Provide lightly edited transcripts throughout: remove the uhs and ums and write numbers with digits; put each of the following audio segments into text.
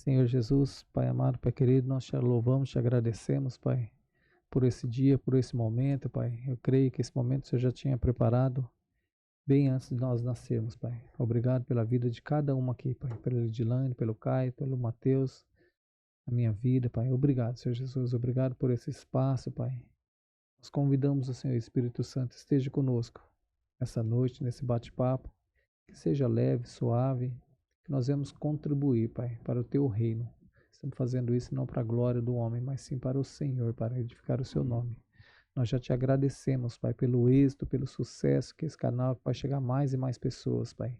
Senhor Jesus, Pai amado, Pai querido, nós te louvamos, te agradecemos, Pai, por esse dia, por esse momento, Pai. Eu creio que esse momento o Senhor já tinha preparado bem antes de nós nascermos, Pai. Obrigado pela vida de cada um aqui, Pai, pelo Edilane, pelo Caio, pelo Mateus, a minha vida, Pai. Obrigado, Senhor Jesus, obrigado por esse espaço, Pai. Nós convidamos o Senhor Espírito Santo, esteja conosco essa noite, nesse bate-papo, que seja leve, suave, que nós vamos contribuir, Pai, para o Teu reino. Estamos fazendo isso não para a glória do homem, mas sim para o Senhor, para edificar o Seu nome. Nós já te agradecemos, Pai, pelo êxito, pelo sucesso que esse canal vai chegar a mais e mais pessoas, Pai.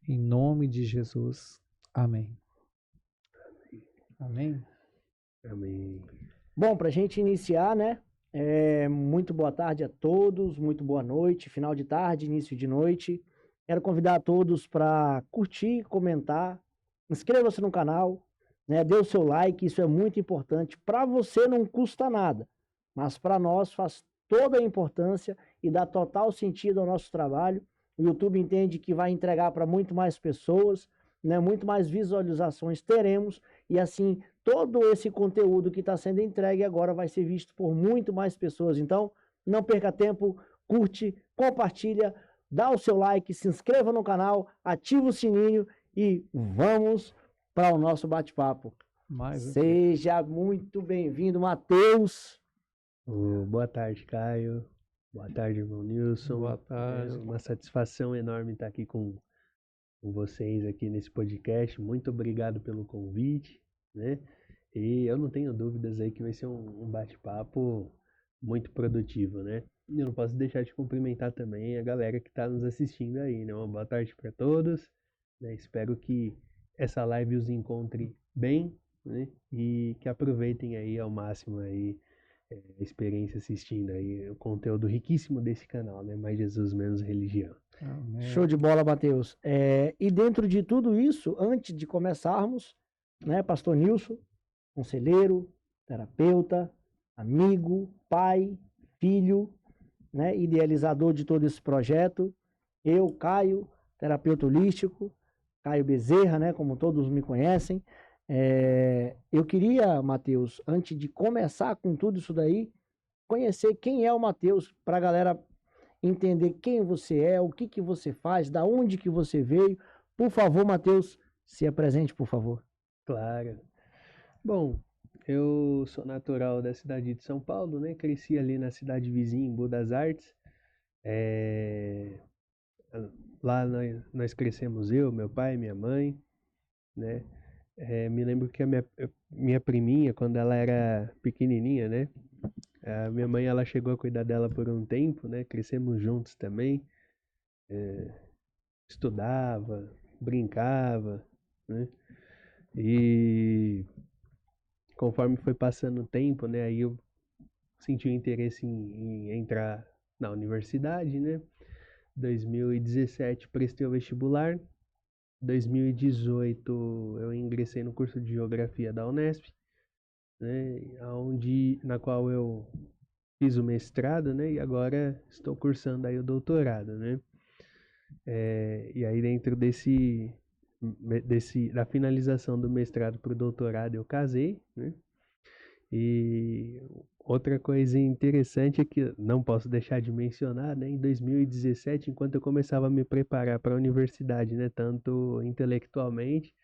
Em nome de Jesus. Amém. Amém. Amém. Bom, para a gente iniciar, né? Muito boa tarde a todos, muito boa noite, final de tarde, início de noite. Quero convidar a todos para curtir, comentar, inscreva-se no canal, né? Dê o seu like, isso é muito importante. Para você não custa nada, mas para nós faz toda a importância e dá total sentido ao nosso trabalho. O YouTube entende que vai entregar para muito mais pessoas, né? Muito mais visualizações teremos e assim todo esse conteúdo que está sendo entregue agora vai ser visto por muito mais pessoas. Então, não perca tempo, curte, compartilha, dá o seu like, se inscreva no canal, ativa o sininho e vamos para o nosso bate-papo. Seja muito bem-vindo, Mateus. Boa tarde, Caio. Boa tarde, irmão Nilson. Boa tarde. É uma satisfação enorme estar aqui com vocês aqui nesse podcast. Muito obrigado pelo convite, né? E eu não tenho dúvidas aí que vai ser um bate-papo muito produtivo, né? E eu não posso deixar de cumprimentar também a galera que está nos assistindo aí, né? Uma boa tarde para todos, né? Espero que essa live os encontre bem, né? E que aproveitem aí ao máximo aí a experiência assistindo aí o conteúdo riquíssimo desse canal, né? Mais Jesus, menos religião. Amém. Show de bola, Mateus. E dentro de tudo isso, antes de começarmos, né, Pastor Nilson, conselheiro, terapeuta, amigo, pai, filho, né, idealizador de todo esse projeto. Eu, Caio, terapeuta holístico, Caio Bezerra, né, como todos me conhecem. Eu queria, Mateus, antes de começar com tudo isso daí, conhecer quem é o Mateus, para a galera entender quem você é, o que você faz, da onde que você veio. Por favor, Mateus, se apresente, por favor. Claro. Bom, eu sou natural da cidade de São Paulo, né? Cresci ali na cidade vizinha, em Budas Artes. Lá nós crescemos eu, meu pai, minha mãe, né? Me lembro que a minha priminha, quando ela era pequenininha, né? A minha mãe, ela chegou a cuidar dela por um tempo, né? Crescemos juntos também. Estudava, brincava, né? E conforme foi passando o tempo, né? Aí eu senti o interesse em entrar na universidade, né? 2017 prestei o vestibular. 2018 eu ingressei no curso de Geografia da Unesp, né? Na qual eu fiz o mestrado, né? E agora estou cursando aí o doutorado, né? E aí dentro da finalização do mestrado para o doutorado eu casei, né? E outra coisa interessante é que não posso deixar de mencionar, né? Em 2017, enquanto eu começava a me preparar para a universidade, né? Tanto intelectualmente,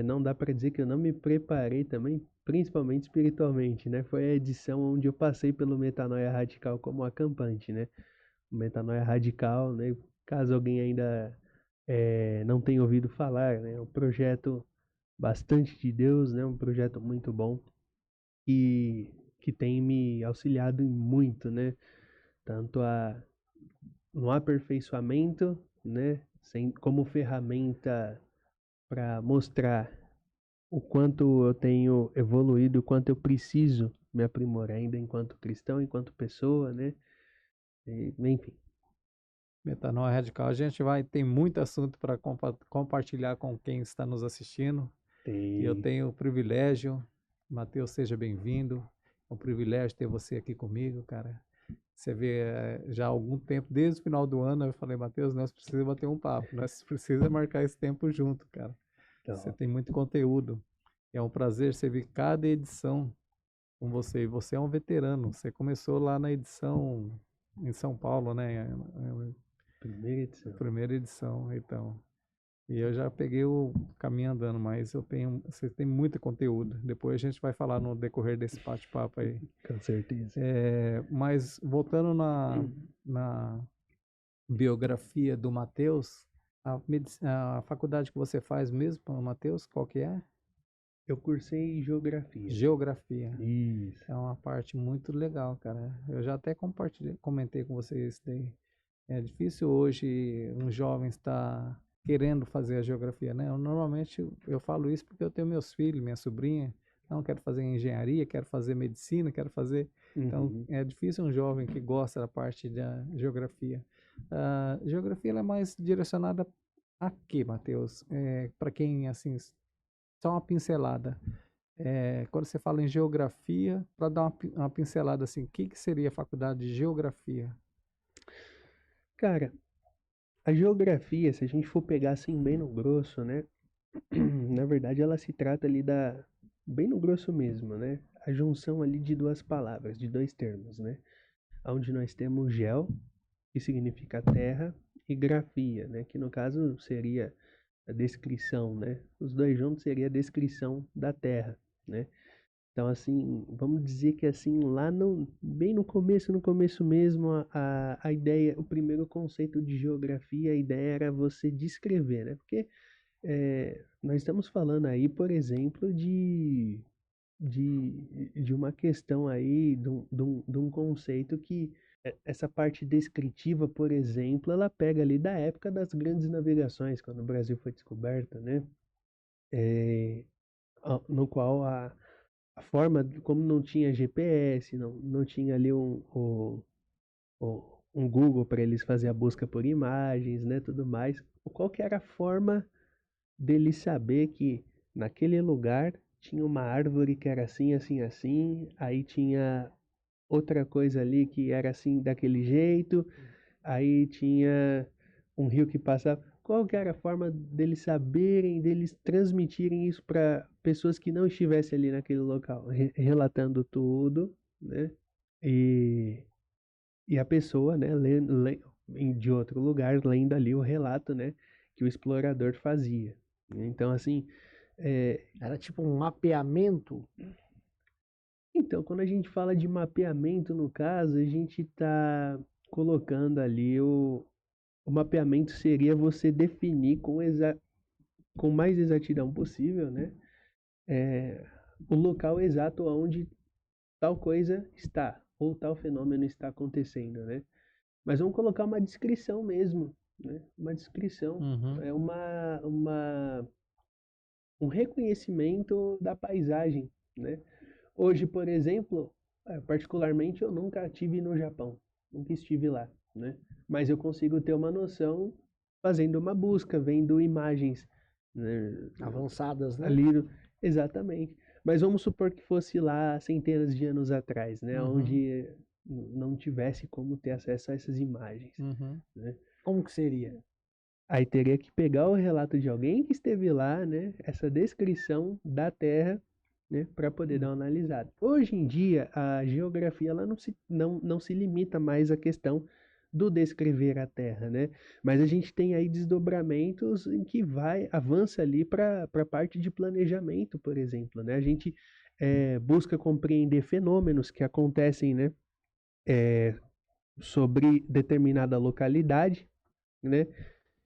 não dá para dizer que eu não me preparei também, principalmente espiritualmente, né? Foi a edição onde eu passei pelo Metanoia Radical como acampante, né? O Metanoia Radical, né? Caso alguém ainda não tenha ouvido falar, né? É um projeto bastante de Deus, né? Um projeto muito bom e que tem me auxiliado muito, né? Tanto no aperfeiçoamento, né? Como ferramenta para mostrar o quanto eu tenho evoluído, o quanto eu preciso me aprimorar ainda enquanto cristão, enquanto pessoa, né? Enfim. Metanoia Radical, a gente tem muito assunto para compartilhar com quem está nos assistindo. E eu tenho o privilégio, Mateus, seja bem-vindo. É um privilégio ter você aqui comigo, cara. Você vê, já há algum tempo, desde o final do ano, eu falei, Mateus, nós precisamos bater um papo, nós precisamos marcar esse tempo junto, cara. Você tem muito conteúdo. É um prazer você ver cada edição com você. E você é um veterano. Você começou lá na edição em São Paulo, né? Primeira edição. Primeira edição, então. E eu já peguei o caminho andando, mas você tem muito conteúdo. Depois a gente vai falar no decorrer desse bate-papo aí. Com certeza. Mas voltando na biografia do Matheus, a faculdade que você faz mesmo, Matheus, qual que é? Eu cursei geografia. Geografia. Isso. É uma parte muito legal, cara. Eu já até comentei com você isso daí. É difícil hoje um jovem estar querendo fazer a geografia, né? Normalmente eu falo isso porque eu tenho meus filhos, minha sobrinha. Não, quero fazer engenharia, quero fazer medicina, quero fazer... Então, é difícil um jovem que gosta da parte da geografia. A geografia ela é mais direcionada a quê, Matheus? Para quem, assim, só uma pincelada. Quando você fala em geografia, para dar uma pincelada assim, o que seria a faculdade de geografia? Cara, a geografia, se a gente for pegar assim bem no grosso, né? Na verdade, ela se trata ali bem no grosso mesmo, né? A junção ali de duas palavras, de dois termos, né? Onde nós temos geo, que significa terra, e grafia, né? Que no caso seria a descrição, né? Os dois juntos seria a descrição da terra, né? Então, assim, vamos dizer que assim, lá bem no começo mesmo, a ideia, o primeiro conceito de geografia, a ideia era você descrever, né? Porque nós estamos falando aí, por exemplo, de uma questão aí, de um conceito que essa parte descritiva, por exemplo, ela pega ali da época das grandes navegações, quando o Brasil foi descoberto, né? No qual a forma, como não tinha GPS, não tinha ali um Google para eles fazer a busca por imagens, né, tudo mais. Qual que era a forma dele saber que naquele lugar tinha uma árvore que era assim, assim, assim, aí tinha outra coisa ali que era assim, daquele jeito, aí tinha um rio que passava. Qual que era a forma deles saberem, deles transmitirem isso para pessoas que não estivessem ali naquele local, relatando tudo, né? E a pessoa, né, de outro lugar, lendo ali o relato, né, que o explorador fazia. Então, assim, Era tipo um mapeamento. então, quando a gente fala de mapeamento, no caso, a gente está colocando ali o mapeamento seria você definir com mais exatidão possível, né, o local exato onde tal coisa está, ou tal fenômeno está acontecendo, né? Mas vamos colocar uma descrição mesmo, né? Uma descrição. É um reconhecimento da paisagem, né? Hoje, por exemplo, particularmente eu nunca estive no Japão, nunca estive lá, né? Mas eu consigo ter uma noção fazendo uma busca, vendo imagens, né, Avançadas, né? ali, exatamente. Mas vamos supor que fosse lá centenas de anos atrás, né? Onde não tivesse como ter acesso a essas imagens, né? Como que seria? Aí teria que pegar o relato de alguém que esteve lá, né? Essa descrição da Terra, né? Para poder dar uma analisada. Hoje em dia, a geografia ela não se limita mais à questão do descrever a Terra, né? Mas a gente tem aí desdobramentos em que avança ali para a parte de planejamento, por exemplo, né? A gente busca compreender fenômenos que acontecem, né? Sobre determinada localidade, né?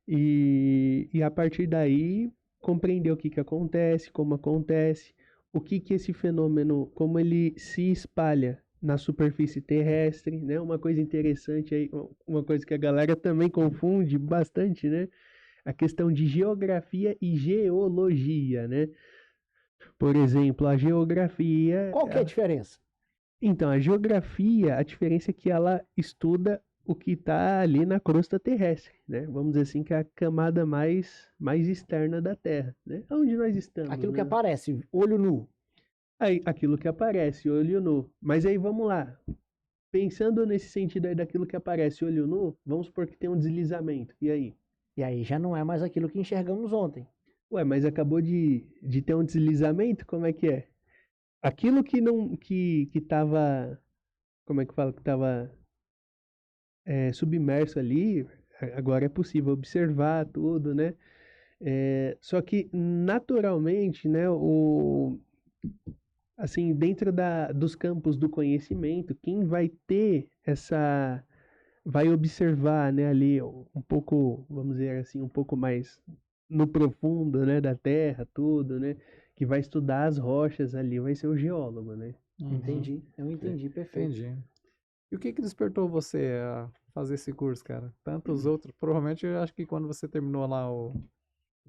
E a partir daí compreender o que acontece, como acontece, o que esse fenômeno, como ele se espalha na superfície terrestre, né? Uma coisa interessante aí, uma coisa que a galera também confunde bastante, né? A questão de geografia e geologia, né? Por exemplo, a geografia... Qual que é a diferença? Então, a geografia, a diferença é que ela estuda o que está ali na crosta terrestre, né? Vamos dizer assim, que é a camada mais externa da Terra, né? Onde nós estamos, Aquilo né? que aparece, olho nu. Aí, aquilo que aparece, olho nu. Mas aí, vamos lá. Pensando nesse sentido aí daquilo que aparece, olho nu, vamos supor que tem um deslizamento. E aí? E aí já não é mais aquilo que enxergamos ontem. Ué, mas acabou de ter um deslizamento? Como é que é? Aquilo que não, que tava, como é que fala, que tava submerso ali, agora é possível observar tudo, né? Só que naturalmente, né, assim, dentro dos campos do conhecimento, quem vai ter vai observar, né, ali um pouco, vamos dizer assim, um pouco mais no profundo, né, da terra, tudo, né, que vai estudar as rochas ali, vai ser o geólogo, né? Uhum, Entendi, eu entendi, perfeito. entendi. E o que que despertou você a fazer esse curso, cara? Tantos outros, provavelmente eu acho que quando você terminou lá o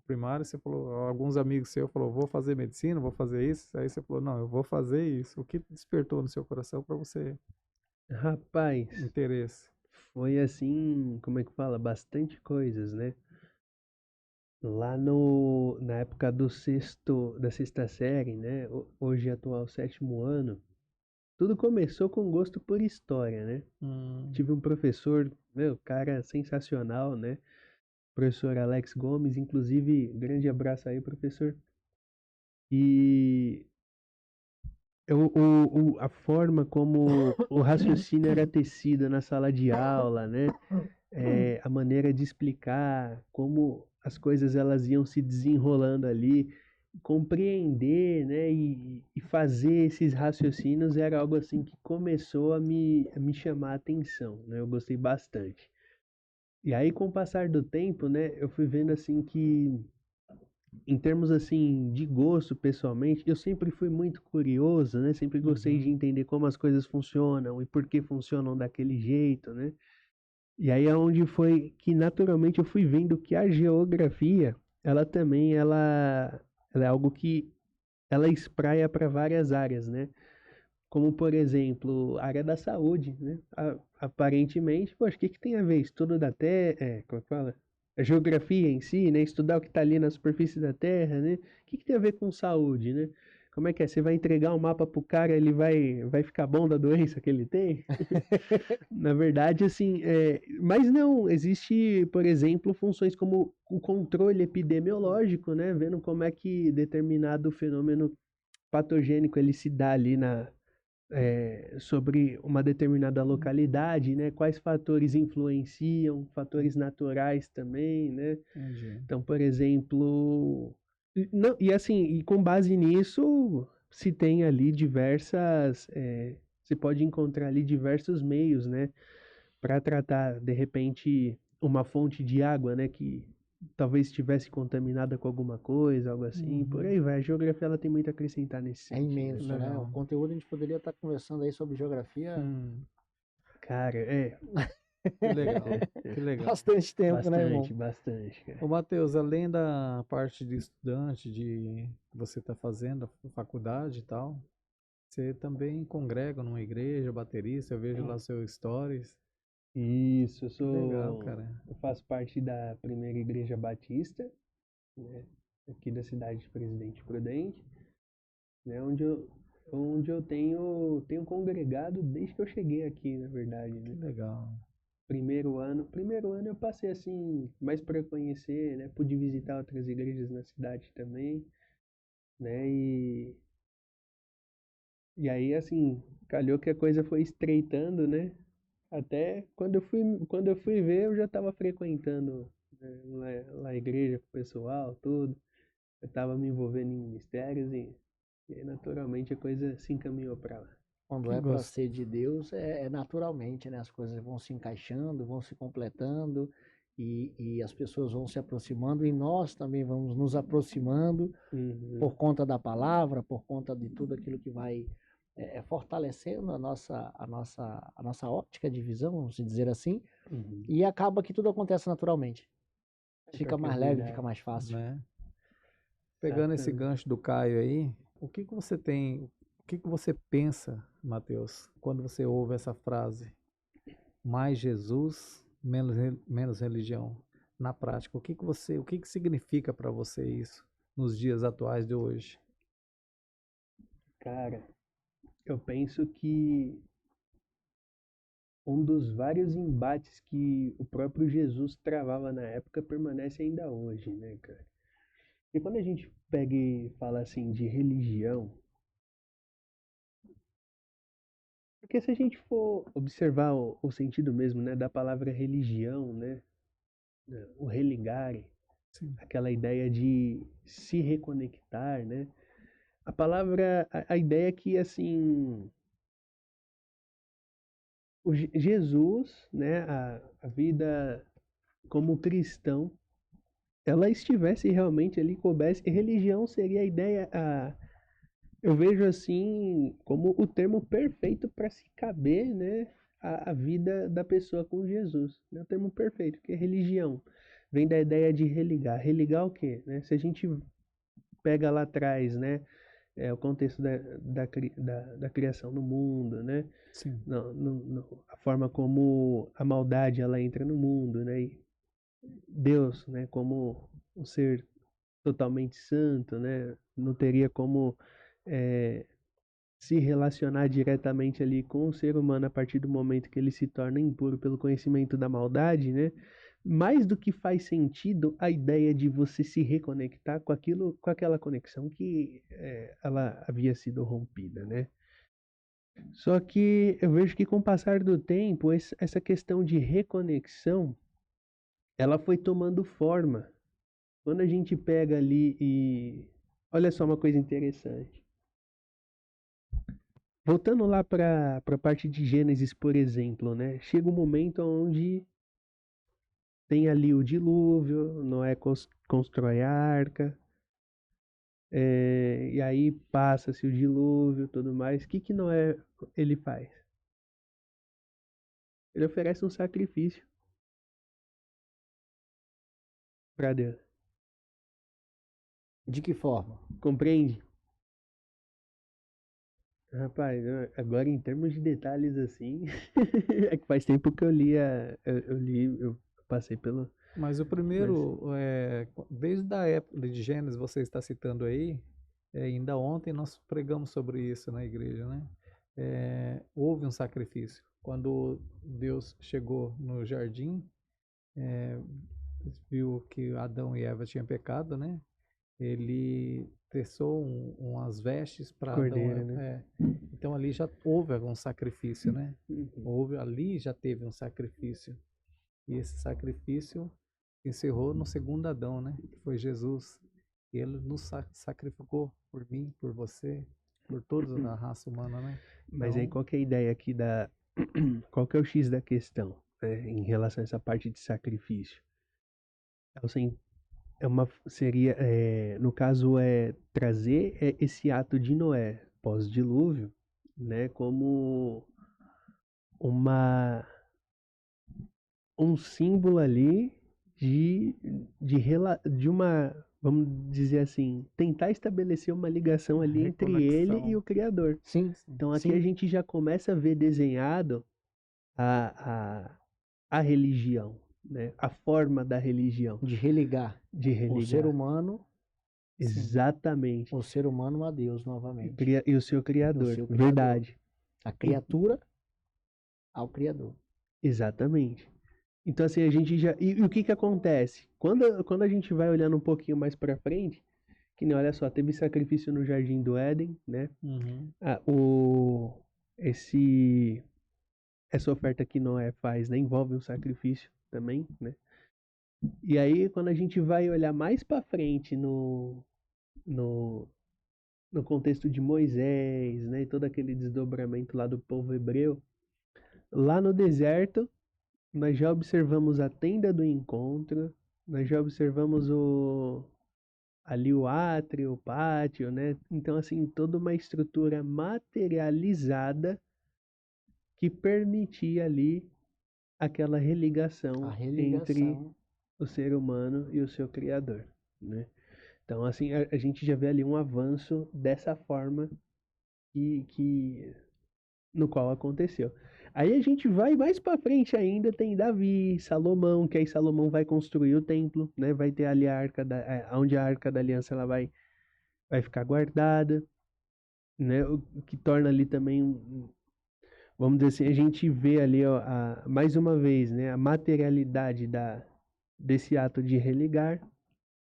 primário, você falou, alguns amigos seus falou, vou fazer medicina, vou fazer isso. Aí você falou, não, eu vou fazer isso. O que despertou no seu coração para você Rapaz, interesse? foi assim, como é que fala? Bastante coisas, né? Lá no, na época da sexta série, né? Hoje atual sétimo ano, tudo começou com gosto por história, né? Hum, Tive um professor, meu, cara sensacional, né? Professor Alex Gomes, inclusive, grande abraço aí, professor. E a forma como o raciocínio era tecido na sala de aula, né? A maneira de explicar, como as coisas elas iam se desenrolando ali, compreender, né? E fazer esses raciocínios era algo assim que começou a me chamar a atenção, né? Eu gostei bastante. E aí, com o passar do tempo, né, eu fui vendo assim que em termos assim de gosto pessoalmente, eu sempre fui muito curioso, né? Sempre gostei de uhum. entender como as coisas funcionam e por que funcionam daquele jeito, né? E aí é onde foi que naturalmente eu fui vendo que a geografia, ela também ela é algo que ela espraia para várias áreas, né? Como por exemplo, a área da saúde, né? Aparentemente, poxa, o que que tem a ver? Estudo da Terra, como é que fala? A geografia em si, né? Estudar o que está ali na superfície da Terra, né? O que que tem a ver com saúde, né? Como é que é? Você vai entregar um mapa pro cara, ele vai ficar bom da doença que ele tem? Na verdade, assim, mas não, existe, por exemplo, funções como o controle epidemiológico, né? Vendo como é que determinado fenômeno patogênico ele se dá ali sobre uma determinada localidade, né? Quais fatores influenciam, fatores naturais também, né? Entendi. Então, por exemplo, não, e assim, e com base nisso, se tem ali você pode encontrar ali diversos meios, né? Para tratar, de repente, uma fonte de água, né? Que talvez estivesse contaminada com alguma coisa, algo assim, por Uhum. aí vai. A geografia ela tem muito a acrescentar nesse É sentido, Que imenso, né? né? O legal. conteúdo a gente poderia estar conversando aí sobre geografia Hum, Cara, que legal. Que legal. bastante tempo, né, irmão? bastante, bastante, Ô, cara. Matheus, além da parte de estudante, que você está fazendo, a faculdade e tal, você também congrega numa igreja, baterista, eu vejo lá seus stories. Isso, Que legal, cara. eu faço parte da primeira igreja batista, né, aqui da cidade de Presidente Prudente, né, onde eu tenho congregado desde que eu cheguei aqui, na verdade, Que né. legal. Primeiro ano eu passei assim, mais para conhecer, né, pude visitar outras igrejas na cidade também, né, e aí assim, calhou que a coisa foi estreitando, né, até quando eu fui ver, eu já estava frequentando, né, lá a igreja com o pessoal, tudo. Eu estava me envolvendo em ministérios e aí, naturalmente a coisa se encaminhou para lá. Quando Que é para gosto. ser de Deus, é naturalmente, né? As coisas vão se encaixando, vão se completando e as pessoas vão se aproximando e nós também vamos nos aproximando Uhum, por conta da palavra, por conta de tudo aquilo que vai fortalecendo a nossa óptica de visão, vamos dizer assim, uhum. e acaba que tudo acontece naturalmente. Pior Fica que é mais leve, fica verdade. mais fácil. Né? Pegando esse Exatamente. gancho do Caio aí, o que que você pensa, Matheus, quando você ouve essa frase? Mais Jesus, menos religião. Na prática, o que que significa para você isso nos dias atuais de hoje? Cara, eu penso que um dos vários embates que o próprio Jesus travava na época permanece ainda hoje, né, cara? E quando a gente pega e fala assim de religião, porque se a gente for observar o sentido mesmo, né, da palavra religião, né, o religare, Sim. aquela ideia de se reconectar, né? A palavra, a ideia é que assim, Jesus, né, a vida como cristão, ela estivesse realmente ali, coubesse, e religião seria a ideia, eu vejo assim como o termo perfeito para se caber, né, a vida da pessoa com Jesus. É o termo perfeito, que é religião. Vem da ideia de religar. Religar o quê? Né? Se a gente pega lá atrás, né, o contexto da criação do mundo, né, Sim. a forma como a maldade ela entra no mundo, né, e Deus, né, como um ser totalmente santo, né, não teria como se relacionar diretamente ali com o ser humano a partir do momento que ele se torna impuro pelo conhecimento da maldade, né? Mais do que faz sentido a ideia de você se reconectar com aquilo, com aquela conexão que ela havia sido rompida, né? Só que eu vejo que com o passar do tempo, essa questão de reconexão, ela foi tomando forma. Quando a gente pega ali e olha só uma coisa interessante. Voltando lá para a parte de Gênesis, por exemplo, né? Chega um momento onde tem ali o dilúvio, Noé constrói a arca, e aí passa-se o dilúvio, tudo mais. O que Noé ele faz? Ele oferece um sacrifício para Deus. De que forma? Compreende? Rapaz, agora em termos de detalhes assim, é que faz tempo que eu li eu passei pelo. Mas o primeiro, desde a época de Gênesis, você está citando aí, ainda ontem nós pregamos sobre isso na igreja, né? Houve um sacrifício. Quando Deus chegou no jardim, viu que Adão e Eva tinham pecado, né? Ele teceu umas vestes para Adão. Cordeiro, né? Então ali já houve algum sacrifício, né? Uhum. Ali já teve um sacrifício. E esse sacrifício encerrou no segundo Adão, né? Que foi Jesus. E ele nos sacrificou por mim, por você, por todos da raça humana, né? Mas aí Então, qual que é a ideia aqui qual que é o X da questão, né, em relação a essa parte de sacrifício? Assim, seria, no caso, trazer esse ato de Noé pós-dilúvio, né, como uma, um símbolo ali de uma, vamos dizer assim, tentar estabelecer uma ligação ali entre ele e reconexão. o Criador. Sim, Então aqui a sim. gente já começa a ver desenhado a religião, né? A forma da religião, De religar de o ser religar. humano, Exatamente. o ser humano a Deus novamente. E o seu Criador. seu Criador. Verdade. A criatura ao Criador. Exatamente. Então, assim, a gente já. E o que que acontece? Quando a gente vai olhando um pouquinho mais pra frente, que nem, olha só, teve sacrifício no Jardim do Éden, né? Uhum. Essa oferta que Noé faz, né, envolve um sacrifício também, né? E aí, quando a gente vai olhar mais pra frente no, no contexto de Moisés, né, e todo aquele desdobramento lá do povo hebreu, lá no deserto, nós já observamos a tenda do encontro, nós já observamos ali o átrio, o pátio, né? Então, assim, toda uma estrutura materializada que permitia ali aquela religação A entre religação. o ser humano e o seu Criador, né? Então, assim, a gente já vê ali um avanço dessa forma no qual aconteceu. Aí a gente vai mais para frente ainda, tem Davi, Salomão, que aí Salomão vai construir o templo, né? Vai ter ali a arca onde a arca da aliança ela vai ficar guardada, né? O que torna ali também vamos dizer assim, a gente vê ali ó, mais uma vez, né, a materialidade desse ato de religar.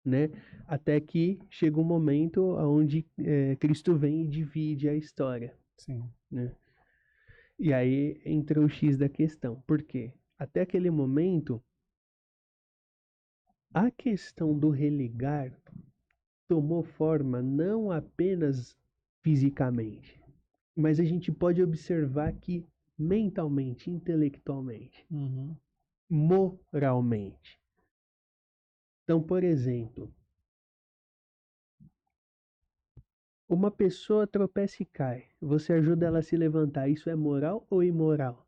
né? Até que chega um momento onde Cristo vem e divide a história, Sim. né? E aí entra o X da questão. Por quê? Até aquele momento, a questão do religar tomou forma não apenas fisicamente, mas a gente pode observar que mentalmente, intelectualmente, Uhum. moralmente. Então, por exemplo, uma pessoa tropeça e cai, você ajuda ela a se levantar, isso é moral ou imoral?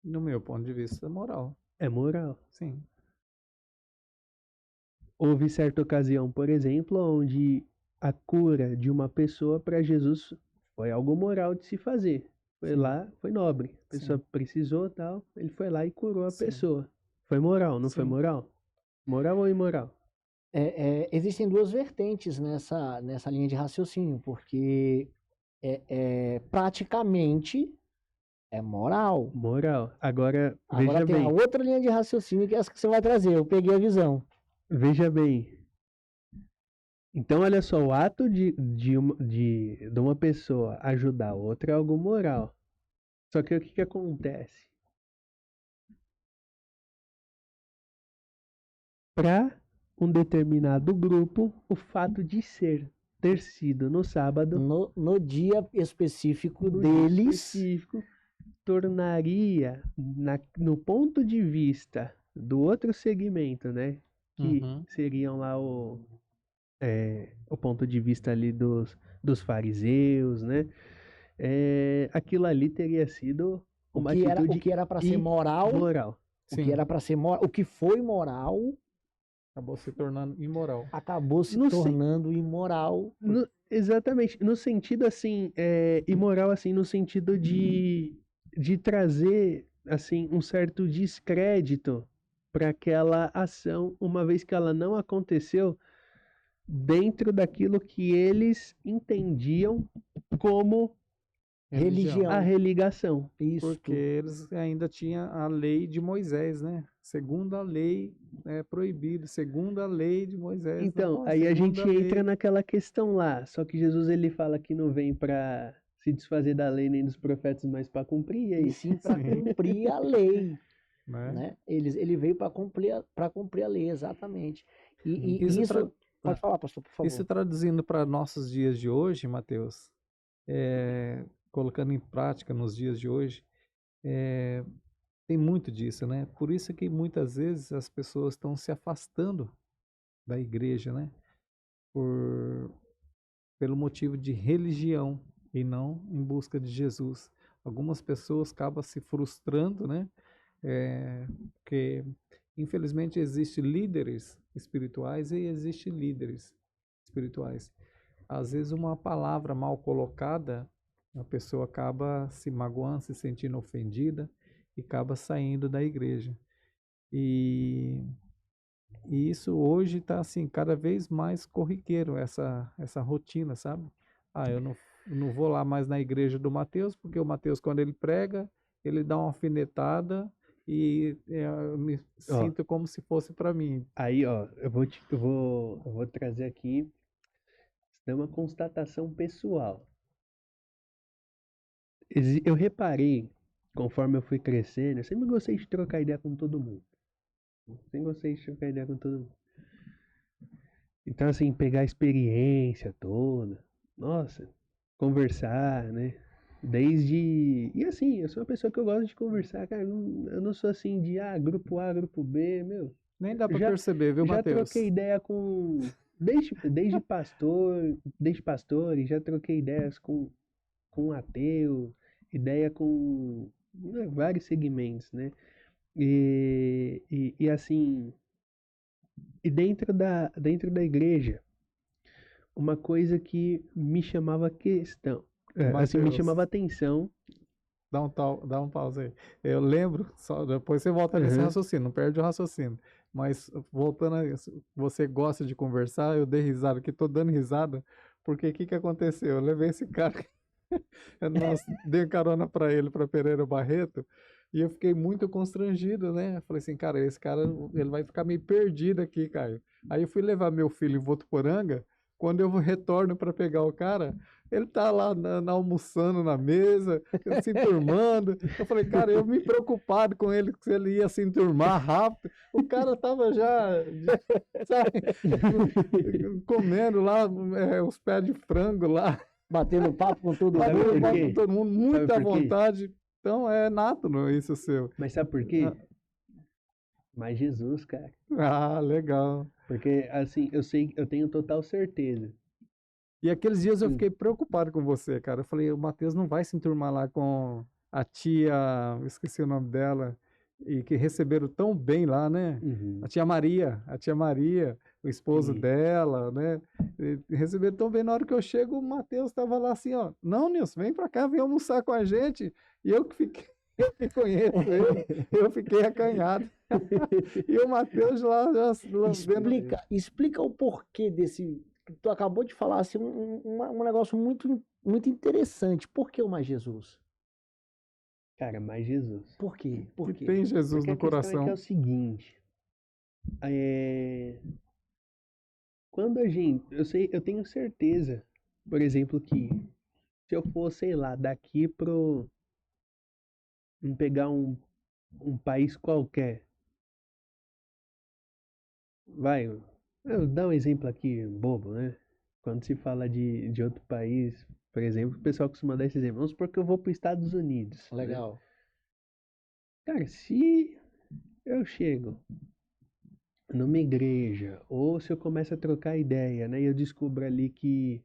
No meu ponto de vista, moral. É moral. Sim. Houve certa ocasião, por exemplo, onde a cura de uma pessoa para Jesus foi algo moral de se fazer. Foi Sim. lá, foi nobre. A pessoa Sim. precisou, tal, ele foi lá e curou a Sim. pessoa. Foi moral, não foi Sim. moral? Moral ou imoral? Existem duas vertentes nessa linha de raciocínio, porque praticamente é moral. Moral. Agora, Agora veja tem a bem, outra linha de raciocínio que é essa que você vai trazer. Eu peguei a visão. veja bem. Então, olha só, o ato de uma pessoa ajudar outra é algo moral. Só que o que acontece? Para um determinado grupo, o fato de ter sido no sábado, No dia específico no dia deles, específico, tornaria, no ponto de vista do outro segmento, né? Que Uhum. seriam lá o ponto de vista ali dos fariseus, né? Aquilo ali teria sido uma atitude o que era para ser moral, imoral. o que Sim. era para ser moral, o que foi moral, Acabou se tornando imoral. acabou se No sen- tornando imoral. Exatamente, no sentido assim, imoral assim, no sentido de trazer assim um certo descrédito para aquela ação, uma vez que ela não aconteceu dentro daquilo que eles entendiam como Religião. a religação. Isso. Porque eles ainda tinham a lei de Moisés, né? Segundo a lei é proibido, segundo a lei de Moisés. não Então, pode, aí a segundo gente lei. entra naquela questão lá, só que Jesus ele fala que não vem para se desfazer da lei nem dos profetas, mas para cumprir, e E aí? sim para cumprir a lei, Né? né? Ele veio para cumprir a lei, exatamente. E Isso isso, pode falar, pastor, por favor. Isso traduzindo para nossos dias de hoje, Mateus, colocando em prática nos dias de hoje, tem muito disso, né? Por isso que muitas vezes as pessoas estão se afastando da igreja, né? Pelo motivo de religião e não em busca de Jesus. Algumas pessoas acabam se frustrando, né? Porque infelizmente existem líderes espirituais e existem líderes espirituais. Às vezes uma palavra mal colocada, a pessoa acaba se magoando, se sentindo ofendida e acaba saindo da igreja. E isso hoje está assim, cada vez mais corriqueiro, essa rotina, sabe? Eu não vou lá mais na igreja do Mateus, porque o Mateus, quando ele prega, ele dá uma alfinetada e eu me sinto como se fosse para mim. Aí, ó, eu vou trazer aqui uma constatação pessoal. Eu reparei, conforme eu fui crescendo, eu sempre gostei de trocar ideia com todo mundo. Sempre gostei de trocar ideia com todo mundo. Então, assim, pegar a experiência toda, nossa, conversar, né? E assim, eu sou uma pessoa que eu gosto de conversar, cara. Eu não sou assim de grupo A, grupo B, meu. Nem dá para Já- perceber, viu, Já Mateus? troquei ideia com. Desde pastores, já troquei ideias com ateu, ideia com vários segmentos, né? E assim, e dentro da igreja, uma coisa que me chamava questão, assim, me Mateus, chamava atenção. dá um pausa aí. Eu lembro, só depois você volta nesse Uhum. raciocínio, não perde o raciocínio. Mas voltando a isso, você gosta de conversar, eu dei risada aqui, tô dando risada, porque o que que aconteceu? Eu levei esse cara, eu dei carona para ele, para Pereira Barreto, E eu fiquei muito constrangido, né? Eu falei assim, cara, esse cara, ele vai ficar meio perdido aqui, Caio. Aí eu fui levar meu filho em Votuporanga, quando eu retorno para pegar o cara, ele tá lá almoçando na mesa, se enturmando. Eu falei, cara, eu me preocupado com ele, se ele ia se enturmar rápido. O cara tava já, sabe, comendo lá os pés de frango lá, Batendo papo com todo Sabe mundo. por batendo quê? papo com todo mundo, muita Sabe por quê? vontade. Então é nato isso seu. Mas sabe por quê? Ah. Mas Jesus, cara. Ah, legal. Porque, assim, eu tenho total certeza. E aqueles dias eu Hum. fiquei preocupado com você, cara. Eu falei, o Matheus não vai se enturmar lá com a tia, esqueci o nome dela, e que receberam tão bem lá, né? Uhum. A tia Maria, o esposo Sim. dela, né? E receberam tão bem. Na hora que eu chego, o Matheus estava lá assim, ó. Não, Nilson, vem pra cá, vem almoçar com a gente. E eu que fiquei, eu que conheço ele, eu fiquei acanhado. E o Matheus lá já lambendo. Explica o porquê desse. Tu acabou de falar assim, um negócio muito interessante. Por que o Mais Jesus? Cara, mas Jesus. Por quê? Por Que quê? tem Jesus Porque no a questão é que coração. é o seguinte. Quando a gente. Eu tenho certeza, por exemplo, que se eu for, sei lá, daqui pro. Vamos pegar um país qualquer. Vai, eu dar um exemplo aqui bobo, né? Quando se fala de outro país, por exemplo, o pessoal costuma dar esse exemplo. Vamos supor que eu vou para os Estados Unidos. Né? Legal. Cara, se eu chego numa igreja, ou se eu começo a trocar ideia, né? E eu descubro ali que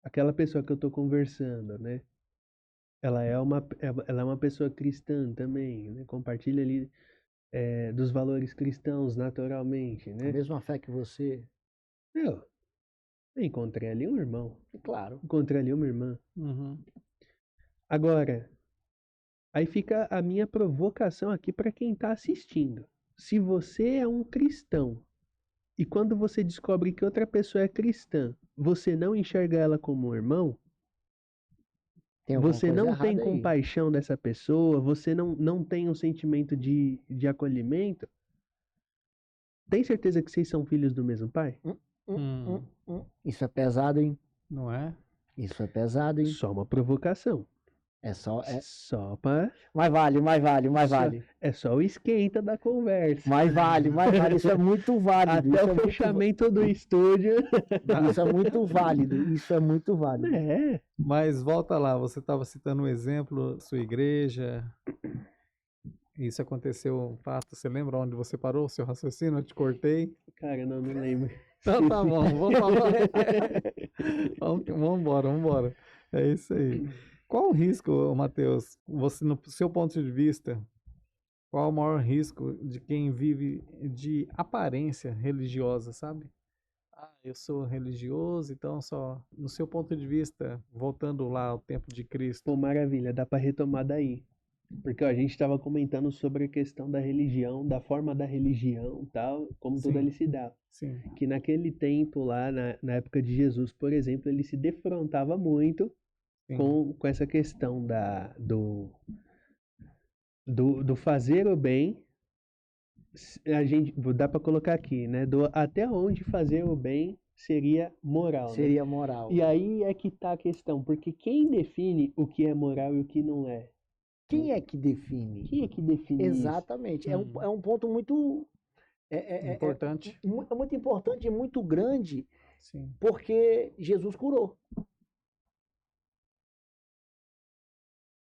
aquela pessoa que eu tô conversando, né? Ela é uma pessoa cristã também, né? Compartilha ali dos valores cristãos naturalmente, A né? mesma fé que você. Eu encontrei ali um irmão, Claro. encontrei ali uma irmã. Uhum. Agora, aí fica a minha provocação aqui para quem está assistindo. Se você é um cristão e quando você descobre que outra pessoa é cristã, você não enxerga ela como um irmão, Tem alguma você coisa não tem errada aí. compaixão dessa pessoa, você não tem um sentimento de acolhimento, tem certeza que vocês são filhos do mesmo pai? Isso é pesado, hein? Não é? Isso é pesado, hein? Só uma provocação. É só. Só para. Mas vale. É só o esquenta da conversa. Mas vale. Isso é muito válido. Até o fechamento do estúdio. Isso é muito válido. É. Mas volta lá, você estava citando um exemplo, sua igreja. Isso aconteceu um fato. Você lembra onde você parou o seu raciocínio? Eu te cortei. Cara, não lembro. Então tá bom, vamos falar. Vamos embora. É isso aí. Qual o risco, Matheus, você, no seu ponto de vista, qual o maior risco de quem vive de aparência religiosa, sabe? Ah, eu sou religioso, então só, no seu ponto de vista, voltando lá ao tempo de Cristo. Pô, maravilha, dá pra retomar daí. Porque ó, a gente estava comentando sobre a questão da religião, da forma da religião tal, como tudo Sim. ali se dá. Sim. Que naquele tempo lá, na época de Jesus, por exemplo, ele se defrontava muito Sim. com essa questão do fazer o bem. A gente dá para colocar aqui, né? Até onde fazer o bem seria moral. Seria moral. E aí é que tá a questão, porque quem define o que é moral e o que não é? Quem é que define? Quem é que define Exatamente. É um ponto muito Importante. É muito importante e muito grande, Sim. porque Jesus curou.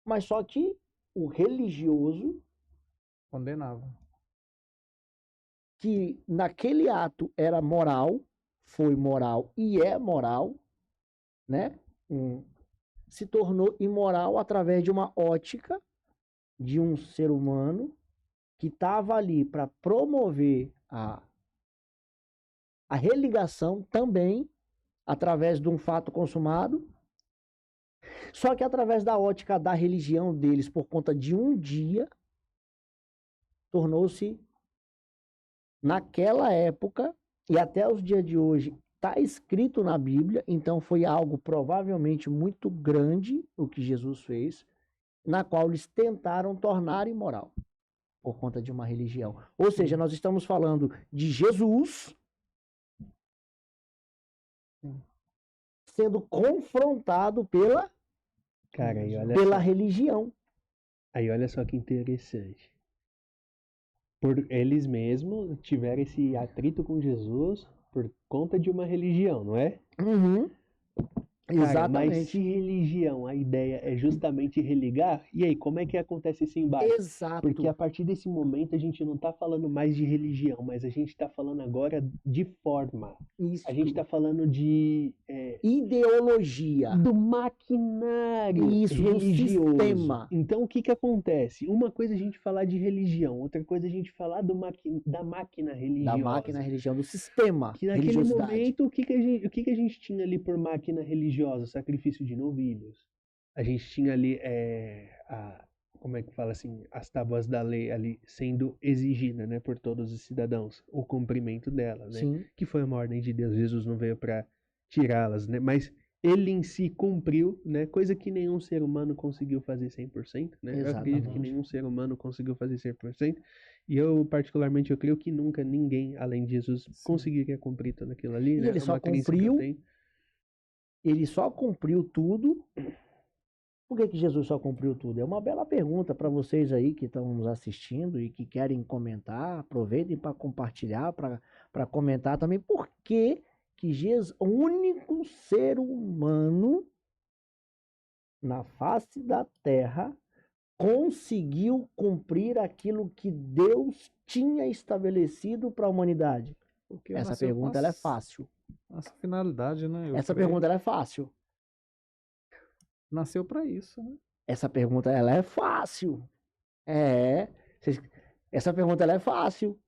Mas só que o religioso, Condenava. que naquele ato era moral, foi moral e é moral, né? Se tornou imoral através de uma ótica de um ser humano que estava ali para promover a religação também através de um fato consumado, só que através da ótica da religião deles, por conta de um dia, tornou-se, naquela época, e até os dias de hoje, está escrito na Bíblia, então foi algo provavelmente muito grande o que Jesus fez. na qual eles tentaram tornar imoral por conta de uma religião. Ou seja, nós estamos falando de Jesus sendo confrontado pela Cara, religião. Aí olha só que interessante. Por eles mesmos tiveram esse atrito com Jesus por conta de uma religião, não é? Uhum. Cara, Exatamente. mas se religião, a ideia é justamente religar, e aí, como é que acontece esse embate? Exato. Porque a partir desse momento a gente não está falando mais de religião, mas a gente está falando agora de forma. Isso. A gente está falando de ideologia. do maquinário Isso, do religioso. sistema. Então o que que acontece? Uma coisa é a gente falar de religião, outra coisa é a gente falar da máquina religiosa. Da máquina religião, do sistema. Que naquele religiosidade. momento, o que que a gente tinha ali por máquina religiosa? Sacrifício de novilhos. A gente tinha ali, como é que fala assim, as tábuas da lei ali sendo exigida, né, por todos os cidadãos, o cumprimento delas, né? Sim. Que foi uma ordem de Deus. Jesus não veio para tirá-las, né? Mas ele em si cumpriu, né? Coisa que nenhum ser humano conseguiu fazer 100%, né? Eu acredito que Exatamente. nenhum ser humano conseguiu fazer 100%. E eu, particularmente, eu creio que nunca ninguém, além de Jesus, conseguiria cumprir tudo aquilo ali, E né? ele É só uma crença que eu cumpriu. tenho. Ele só cumpriu tudo. Por que que Jesus só cumpriu tudo? É uma bela pergunta para vocês aí que estão nos assistindo e que querem comentar. Aproveitem para compartilhar, para comentar também. Por que que Jesus, o único ser humano na face da terra, conseguiu cumprir aquilo que Deus tinha estabelecido para a humanidade? Porque Essa nasceu com pergunta ela é fácil. essa finalidade, né? Eu Essa creio. pergunta ela é fácil. Nasceu para isso, né? Essa pergunta ela é fácil. Essa pergunta ela é fácil.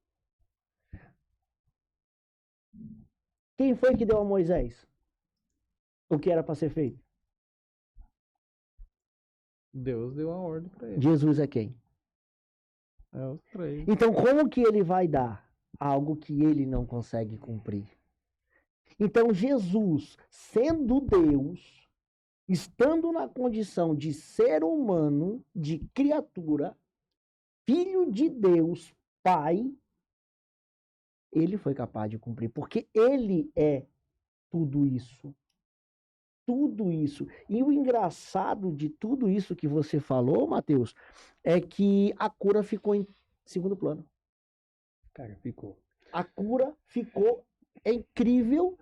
Quem foi que deu a Moisés o que era para ser feito? Deus deu a ordem para ele. Jesus é quem? É os três. Então, como que ele vai dar algo que ele não consegue cumprir? Então, Jesus, sendo Deus, estando na condição de ser humano, de criatura, filho de Deus, Pai, ele foi capaz de cumprir, porque ele é tudo isso. Tudo isso. E o engraçado de tudo isso que você falou, Mateus, é que a cura ficou em segundo plano. Cara, ficou. A cura ficou incrível,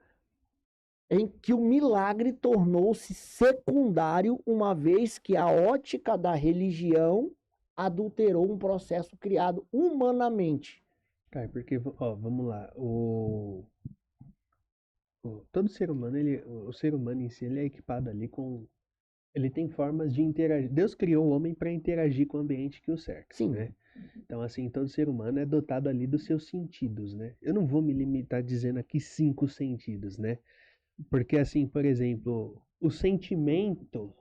em que o milagre tornou-se secundário, uma vez que a ótica da religião adulterou um processo criado humanamente. Cara, porque, ó, vamos lá, todo ser humano, o ser humano em si, ele é equipado ali com, ele tem formas de interagir. Deus criou o homem para interagir com o ambiente que o cerca, Sim. né? Então, assim, todo ser humano é dotado ali dos seus sentidos, né? Eu não vou me limitar dizendo aqui 5 sentidos, né? Porque, assim, por exemplo, o sentimento,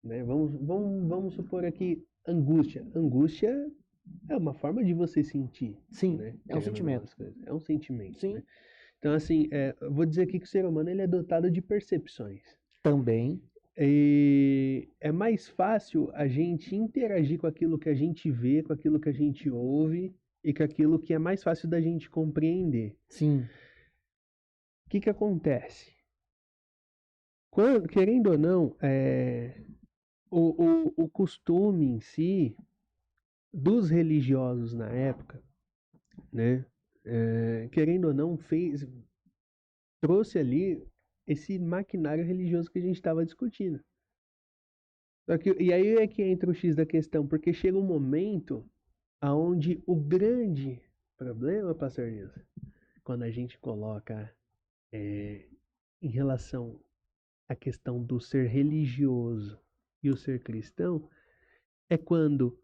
né? Vamos supor aqui angústia. Angústia é uma forma de você sentir, Sim, né? é um sentimento. É um sentimento, Sim. né? Então, assim, eu vou dizer aqui que o ser humano ele é dotado de percepções. Também. E é mais fácil a gente interagir com aquilo que a gente vê, com aquilo que a gente ouve e com aquilo que é mais fácil da gente compreender. Sim. O que que acontece? Querendo ou não, o costume em si dos religiosos na época, né? Querendo ou não, trouxe ali esse maquinário religioso que a gente estava discutindo. E aí é que entra o X da questão, porque chega um momento onde o grande problema, pastor Nilson, quando a gente coloca em relação à questão do ser religioso e o ser cristão, é quando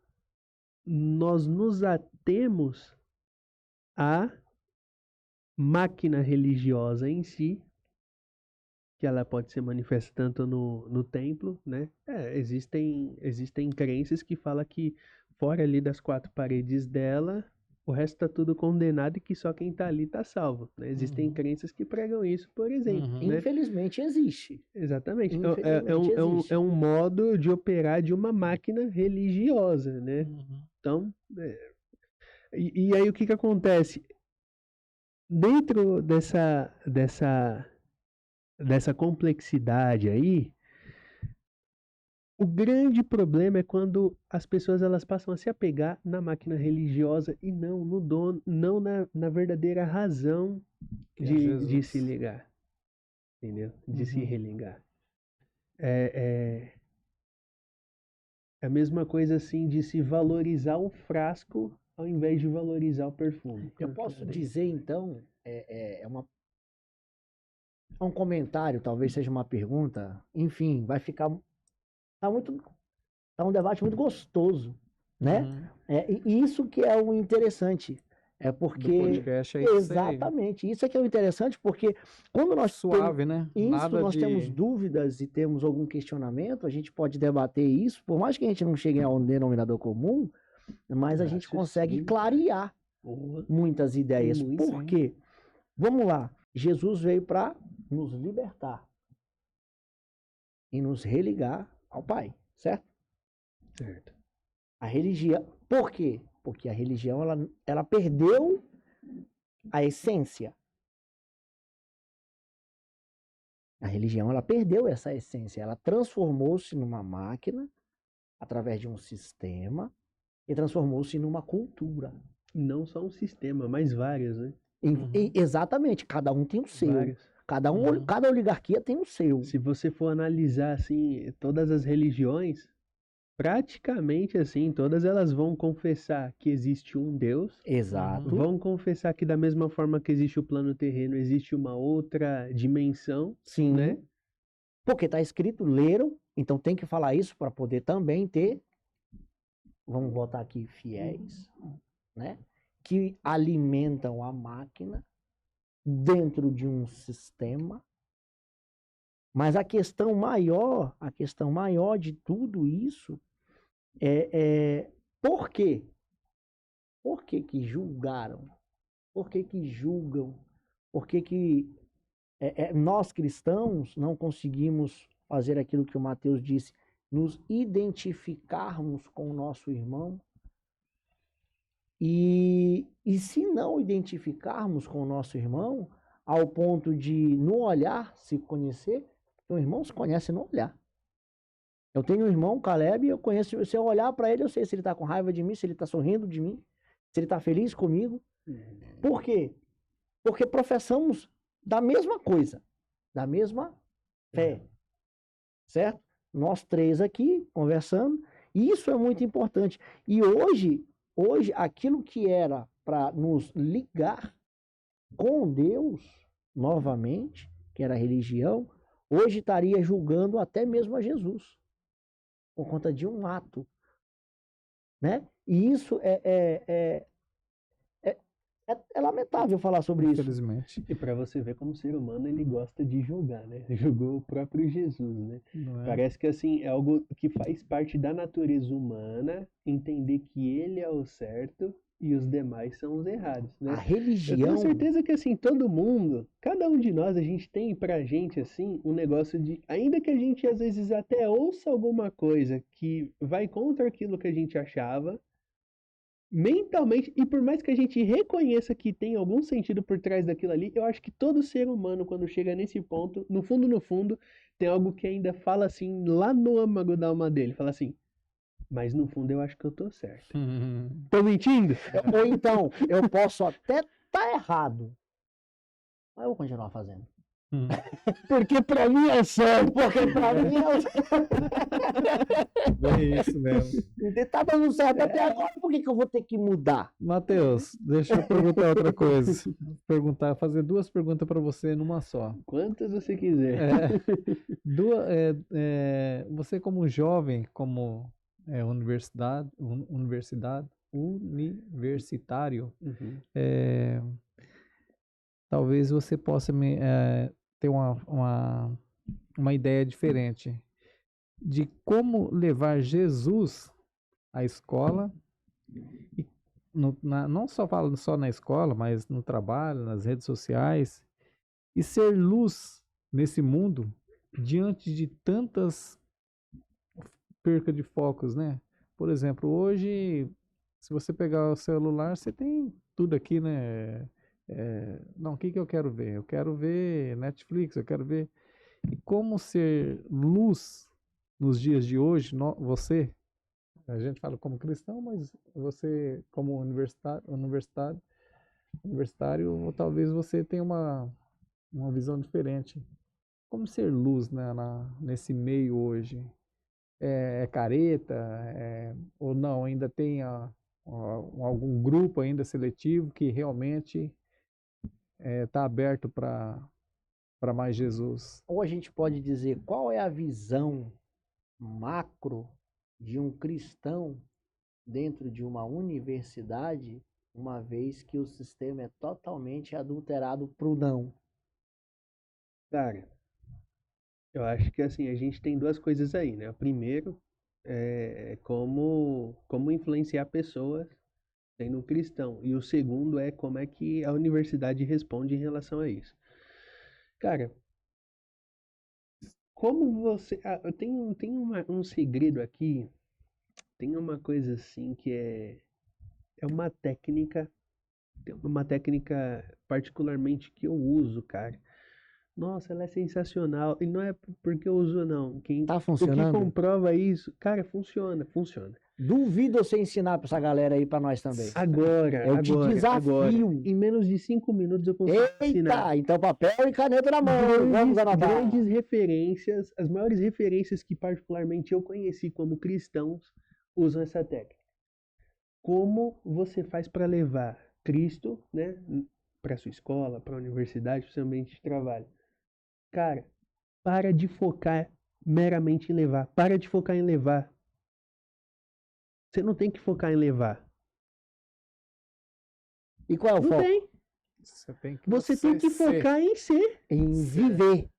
nós nos atemos à máquina religiosa em si, que ela pode ser manifesta tanto no templo, né? Existem crenças que falam que fora ali das 4 paredes dela o resto tá tudo condenado e que só quem tá ali tá salvo, né? Existem crenças que pregam isso, por exemplo, né? Infelizmente existe. Exatamente. Infelizmente existe. É um modo de operar de uma máquina religiosa, né? Então, e aí o que acontece? Dentro dessa complexidade aí, o grande problema é quando as pessoas elas passam a se apegar na máquina religiosa e não no dono, não na verdadeira razão Que é de Jesus. se ligar, entendeu? De se religar. É a mesma coisa assim de se valorizar o frasco ao invés de valorizar o perfume. Eu posso dizer, então, é um comentário, talvez seja uma pergunta, enfim, vai ficar. Tá um debate muito gostoso, né? E isso que é o interessante. É Do porque. podcast é isso aí. Exatamente. Isso é que é o interessante, porque quando nós Suave, né? nós temos dúvidas e temos algum questionamento, a gente pode debater isso, por mais que a gente não chegue a um denominador comum, mas a gente consegue clarear muitas ideias. Por quê? Vamos lá. Jesus veio para nos libertar e nos religar ao Pai, certo? Certo. A religião. Por quê? Porque a religião ela perdeu a essência. A religião ela perdeu essa essência. Ela transformou-se numa máquina através de um sistema e transformou-se numa cultura. Não só um sistema, mas vários, né? Exatamente. Cada um tem o seu. Vários. Cada oligarquia tem o seu. Se você for analisar assim todas as religiões, praticamente assim, todas elas vão confessar que existe um Deus. Exato. Vão confessar que da mesma forma que existe o plano terreno, existe uma outra dimensão. Sim. Né? Porque está escrito, leram, então tem que falar isso para poder também ter, vamos botar aqui, fiéis, né? Que alimentam a máquina dentro de um sistema. Mas a questão maior de tudo isso é por quê? Por que que julgaram? Por que que julgam? Por que que nós cristãos não conseguimos fazer aquilo que o Mateus disse, nos identificarmos com o nosso irmão? E se não identificarmos com o nosso irmão, ao ponto de, no olhar, se conhecer, o irmão se conhece no olhar. Eu tenho um irmão, Caleb, eu conheço, se eu olhar para ele, eu sei se ele está com raiva de mim, se ele está sorrindo de mim, se ele está feliz comigo. Por quê? Porque professamos da mesma coisa, da mesma fé, certo? Nós três aqui, conversando, e isso é muito importante. E hoje aquilo que era para nos ligar com Deus, novamente, que era a religião, hoje estaria julgando até mesmo a Jesus, por conta de um ato, né? E isso é lamentável falar sobre isso. Infelizmente. E para você ver como o ser humano ele gosta de julgar, né? Julgou o próprio Jesus, né? Parece que assim é algo que faz parte da natureza humana entender que ele é o certo e os demais são os errados, né? A religião... Eu tenho certeza que assim, todo mundo, cada um de nós, a gente tem pra gente assim, um negócio de, ainda que a gente às vezes até ouça alguma coisa que vai contra aquilo que a gente achava, mentalmente, e por mais que a gente reconheça que tem algum sentido por trás daquilo ali, eu acho que todo ser humano, quando chega nesse ponto, no fundo, tem algo que ainda fala assim, lá no âmago da alma dele, fala assim, mas no fundo eu acho que eu tô certo. Tô mentindo? Ou então, eu posso até estar errado, mas eu vou continuar fazendo. Porque pra mim é certo. Porque pra mim É isso mesmo. tá dando certo até agora, por que eu vou ter que mudar? Mateus, deixa eu perguntar outra coisa. Fazer duas perguntas para você numa só. Quantas você quiser. Você como jovem, como universitário, talvez você possa ter uma ideia diferente de como levar Jesus à escola não só falando só na escola, mas no trabalho, nas redes sociais, e ser luz nesse mundo diante de tantas perca de focos, né? Por exemplo, hoje, se você pegar o celular, você tem tudo aqui, né? Não, o que que eu quero ver? Eu quero ver Netflix, eu quero ver. E como ser luz nos dias de hoje, a gente fala como cristão, mas você como universitário, ou talvez você tenha uma visão diferente. Como ser luz, né, nesse meio hoje? É careta? Ou não? Ainda tem algum grupo ainda seletivo que realmente está aberto para mais Jesus? Ou a gente pode dizer qual é a visão macro de um cristão dentro de uma universidade, uma vez que o sistema é totalmente adulterado pro não. Cara, eu acho que assim, a gente tem duas coisas aí, né? O primeiro é como influenciar pessoas sendo um cristão. E o segundo é como é que a universidade responde em relação a isso. Cara, como você. Tem um segredo aqui, tem uma coisa assim que é uma técnica particularmente que eu uso, cara. Nossa, ela é sensacional. E não é porque eu uso, não. Tá O que funcionando? comprova isso, cara, funciona. Duvido você ensinar pra essa galera aí pra nós também. Agora, Eu te desafio. em menos de 5 minutos eu consigo ensinar. Eita, então papel e caneta na mão. Vamos anotar. Grandes referências, as maiores referências que particularmente eu conheci como cristãos usam essa técnica. Como você faz para levar Cristo, né, para sua escola, para a universidade, para o seu ambiente de trabalho? Cara, para de focar meramente em levar. Para de focar em levar. Você não tem que focar em levar. E qual é o Não foco? tem. Você tem que focar em ser. Em viver.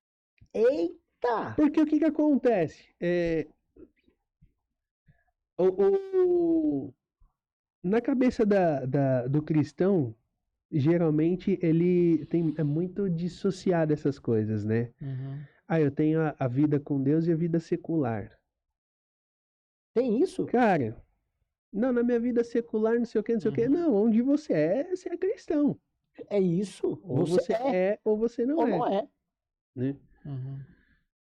Eita! Porque o que que acontece? Na cabeça do cristão, geralmente ele é muito dissociado dessas coisas, né? Uhum. Eu tenho a vida com Deus e a vida secular. Tem isso? Cara, não, na minha vida secular, não sei o que, não sei o que. Não, onde você é cristão. É isso. Ou você é ou você não ou é. não é. Né? Uhum.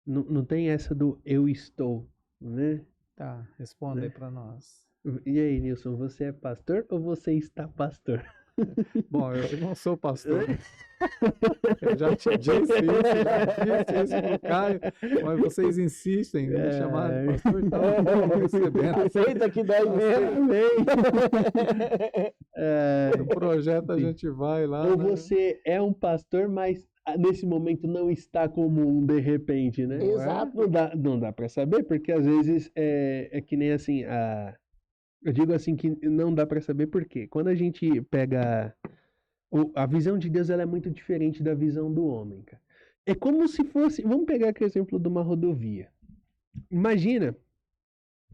Não tem essa do eu estou, né? Tá, responda aí para nós. E aí, Nilson, você é pastor ou você está pastor? Bom, eu não sou pastor. Eu já te disse isso pro Caio, mas vocês insistem em me chamar de pastor, então eu tô recebendo. Aceita que dói mesmo. No No projeto a gente vai lá. Ou né? você é um pastor, mas nesse momento não está comum de repente, né? Exato. Não dá para saber, porque às vezes é que nem assim, eu digo assim que não dá para saber porque quando a gente pega a visão de Deus, ela é muito diferente da visão do homem, cara. É como se fosse, vamos pegar aqui o exemplo de uma rodovia. Imagina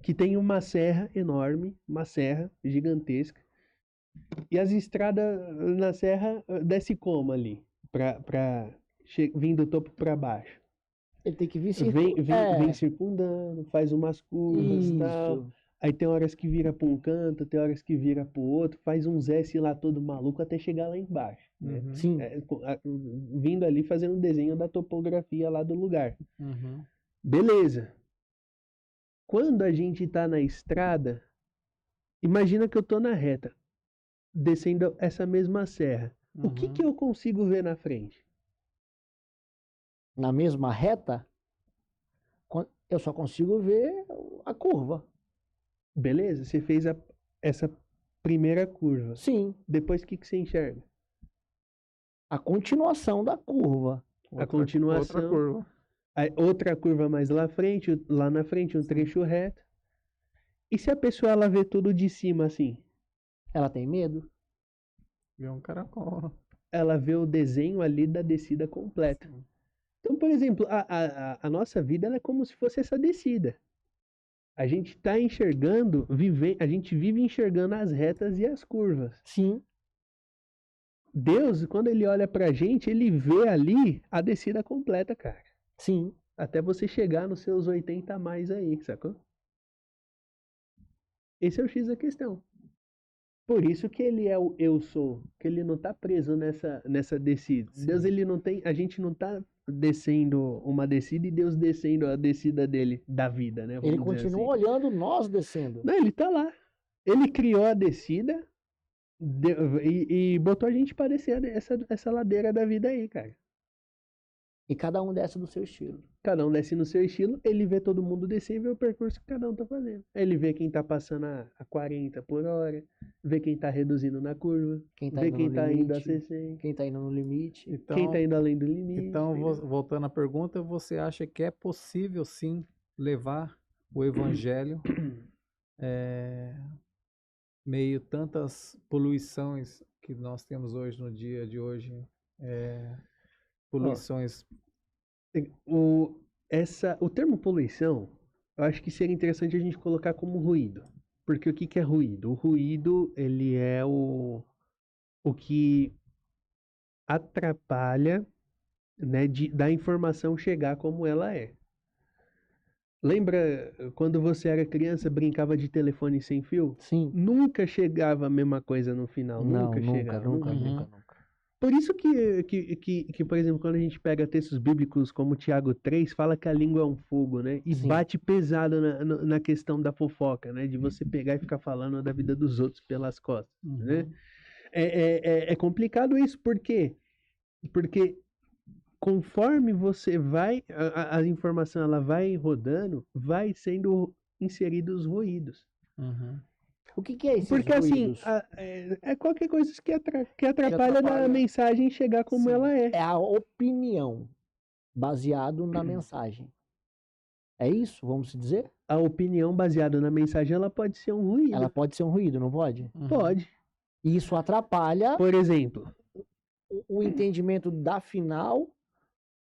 que tem uma serra enorme, uma serra gigantesca, e as estradas na serra desce como ali, vindo do topo para baixo. Ele tem que vir Vem circundando, faz umas curvas e tal. Aí tem horas que vira para um canto, tem horas que vira para o outro, faz uns S lá todo maluco até chegar lá embaixo. Né? Uhum. Sim. Vindo ali fazendo um desenho da topografia lá do lugar. Uhum. Beleza. Quando a gente tá na estrada, imagina que eu tô na reta, descendo essa mesma serra. O que eu consigo ver na frente? Na mesma reta, eu só consigo ver a curva. Beleza, você fez essa primeira curva. Sim. Depois o que você enxerga? A continuação da curva. A continuação. Outra curva. Outra curva mais lá na frente, um trecho reto. E se a pessoa ela vê tudo de cima assim? Ela tem medo? Vê um caracol. Ela vê o desenho ali da descida completa. Então, por exemplo, a nossa vida ela é como se fosse essa descida. A gente tá enxergando, a gente vive enxergando as retas e as curvas. Sim. Deus, quando ele olha pra gente, ele vê ali a descida completa, cara. Sim. Até você chegar nos seus 80 a mais aí, sacou? Esse é o X da questão. Por isso que ele é o eu sou, que ele não tá preso nessa descida. Sim. Deus, ele não tem, a gente não tá descendo uma descida e Deus descendo a descida dele, da vida, né? Ele Vamos dizer continua assim. olhando nós descendo. Não, ele tá lá. Ele criou a descida e botou a gente para descer essa ladeira da vida aí, cara. E cada um desce do seu estilo. Cada um desce no seu estilo, ele vê todo mundo descer e vê o percurso que cada um tá fazendo. Ele vê quem tá passando a 40 por hora, vê quem tá reduzindo na curva, Quem tá vê indo quem no tá indo a limite, 60, quem tá indo no limite. Então, quem tá indo além do limite. então, entendeu? voltando à pergunta, você acha que é possível sim levar o evangelho meio tantas poluições que nós temos hoje no dia de hoje, poluições. O termo poluição, eu acho que seria interessante a gente colocar como ruído. Porque o que é ruído? O ruído, ele é o que atrapalha, né, da informação chegar como ela é. Lembra quando você era criança, brincava de telefone sem fio? Sim. Nunca chegava a mesma coisa no final. Não, Nunca chegava. nunca. Por isso que, por exemplo, quando a gente pega textos bíblicos como Tiago 3, fala que a língua é um fogo, né? E Sim. bate pesado na questão da fofoca, né? De você pegar e ficar falando da vida dos outros pelas costas, né? É complicado isso, por quê? Porque conforme você vai, a informação ela vai rodando, vai sendo inseridos ruídos. O que é esses Porque ruídos? assim, é qualquer coisa que atrapalha a mensagem chegar como Sim. ela é. É a opinião baseado na mensagem. É isso, vamos dizer? A opinião baseada na mensagem, ela pode ser um ruído. Ela pode ser um ruído, não pode? Pode. E isso atrapalha Por exemplo, o entendimento da final,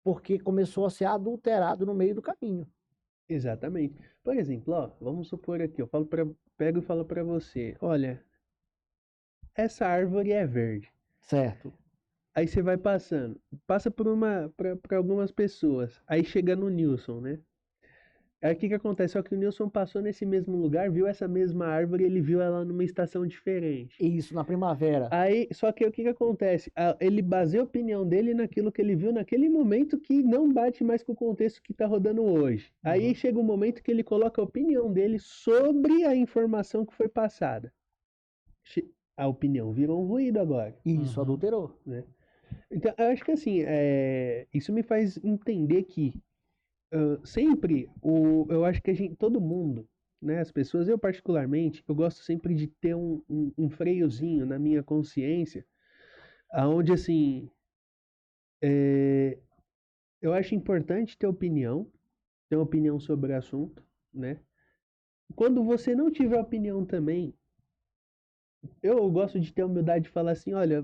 porque começou a ser adulterado no meio do caminho. exatamente. Por exemplo, ó, vamos supor aqui, eu pego e falo pra você, olha, essa árvore é verde. Certo. Aí você vai passando, passa pra algumas pessoas, aí chega no Nilson, né? Aí o que acontece? Só que o Nilson passou nesse mesmo lugar, viu essa mesma árvore, ele viu ela numa estação diferente. Isso, na primavera. Aí, só que o que acontece? Ele baseia a opinião dele naquilo que ele viu naquele momento que não bate mais com o contexto que tá rodando hoje. Aí chega um momento que ele coloca a opinião dele sobre a informação que foi passada. A opinião virou um ruído agora. Isso, adulterou. Né? Então, eu acho que assim, isso me faz entender que sempre, eu acho que todo mundo, né, as pessoas, eu particularmente, eu gosto sempre de ter um freiozinho na minha consciência, aonde assim, eu acho importante ter uma opinião sobre o assunto, né? Quando você não tiver opinião também, eu gosto de ter a humildade de falar assim, olha,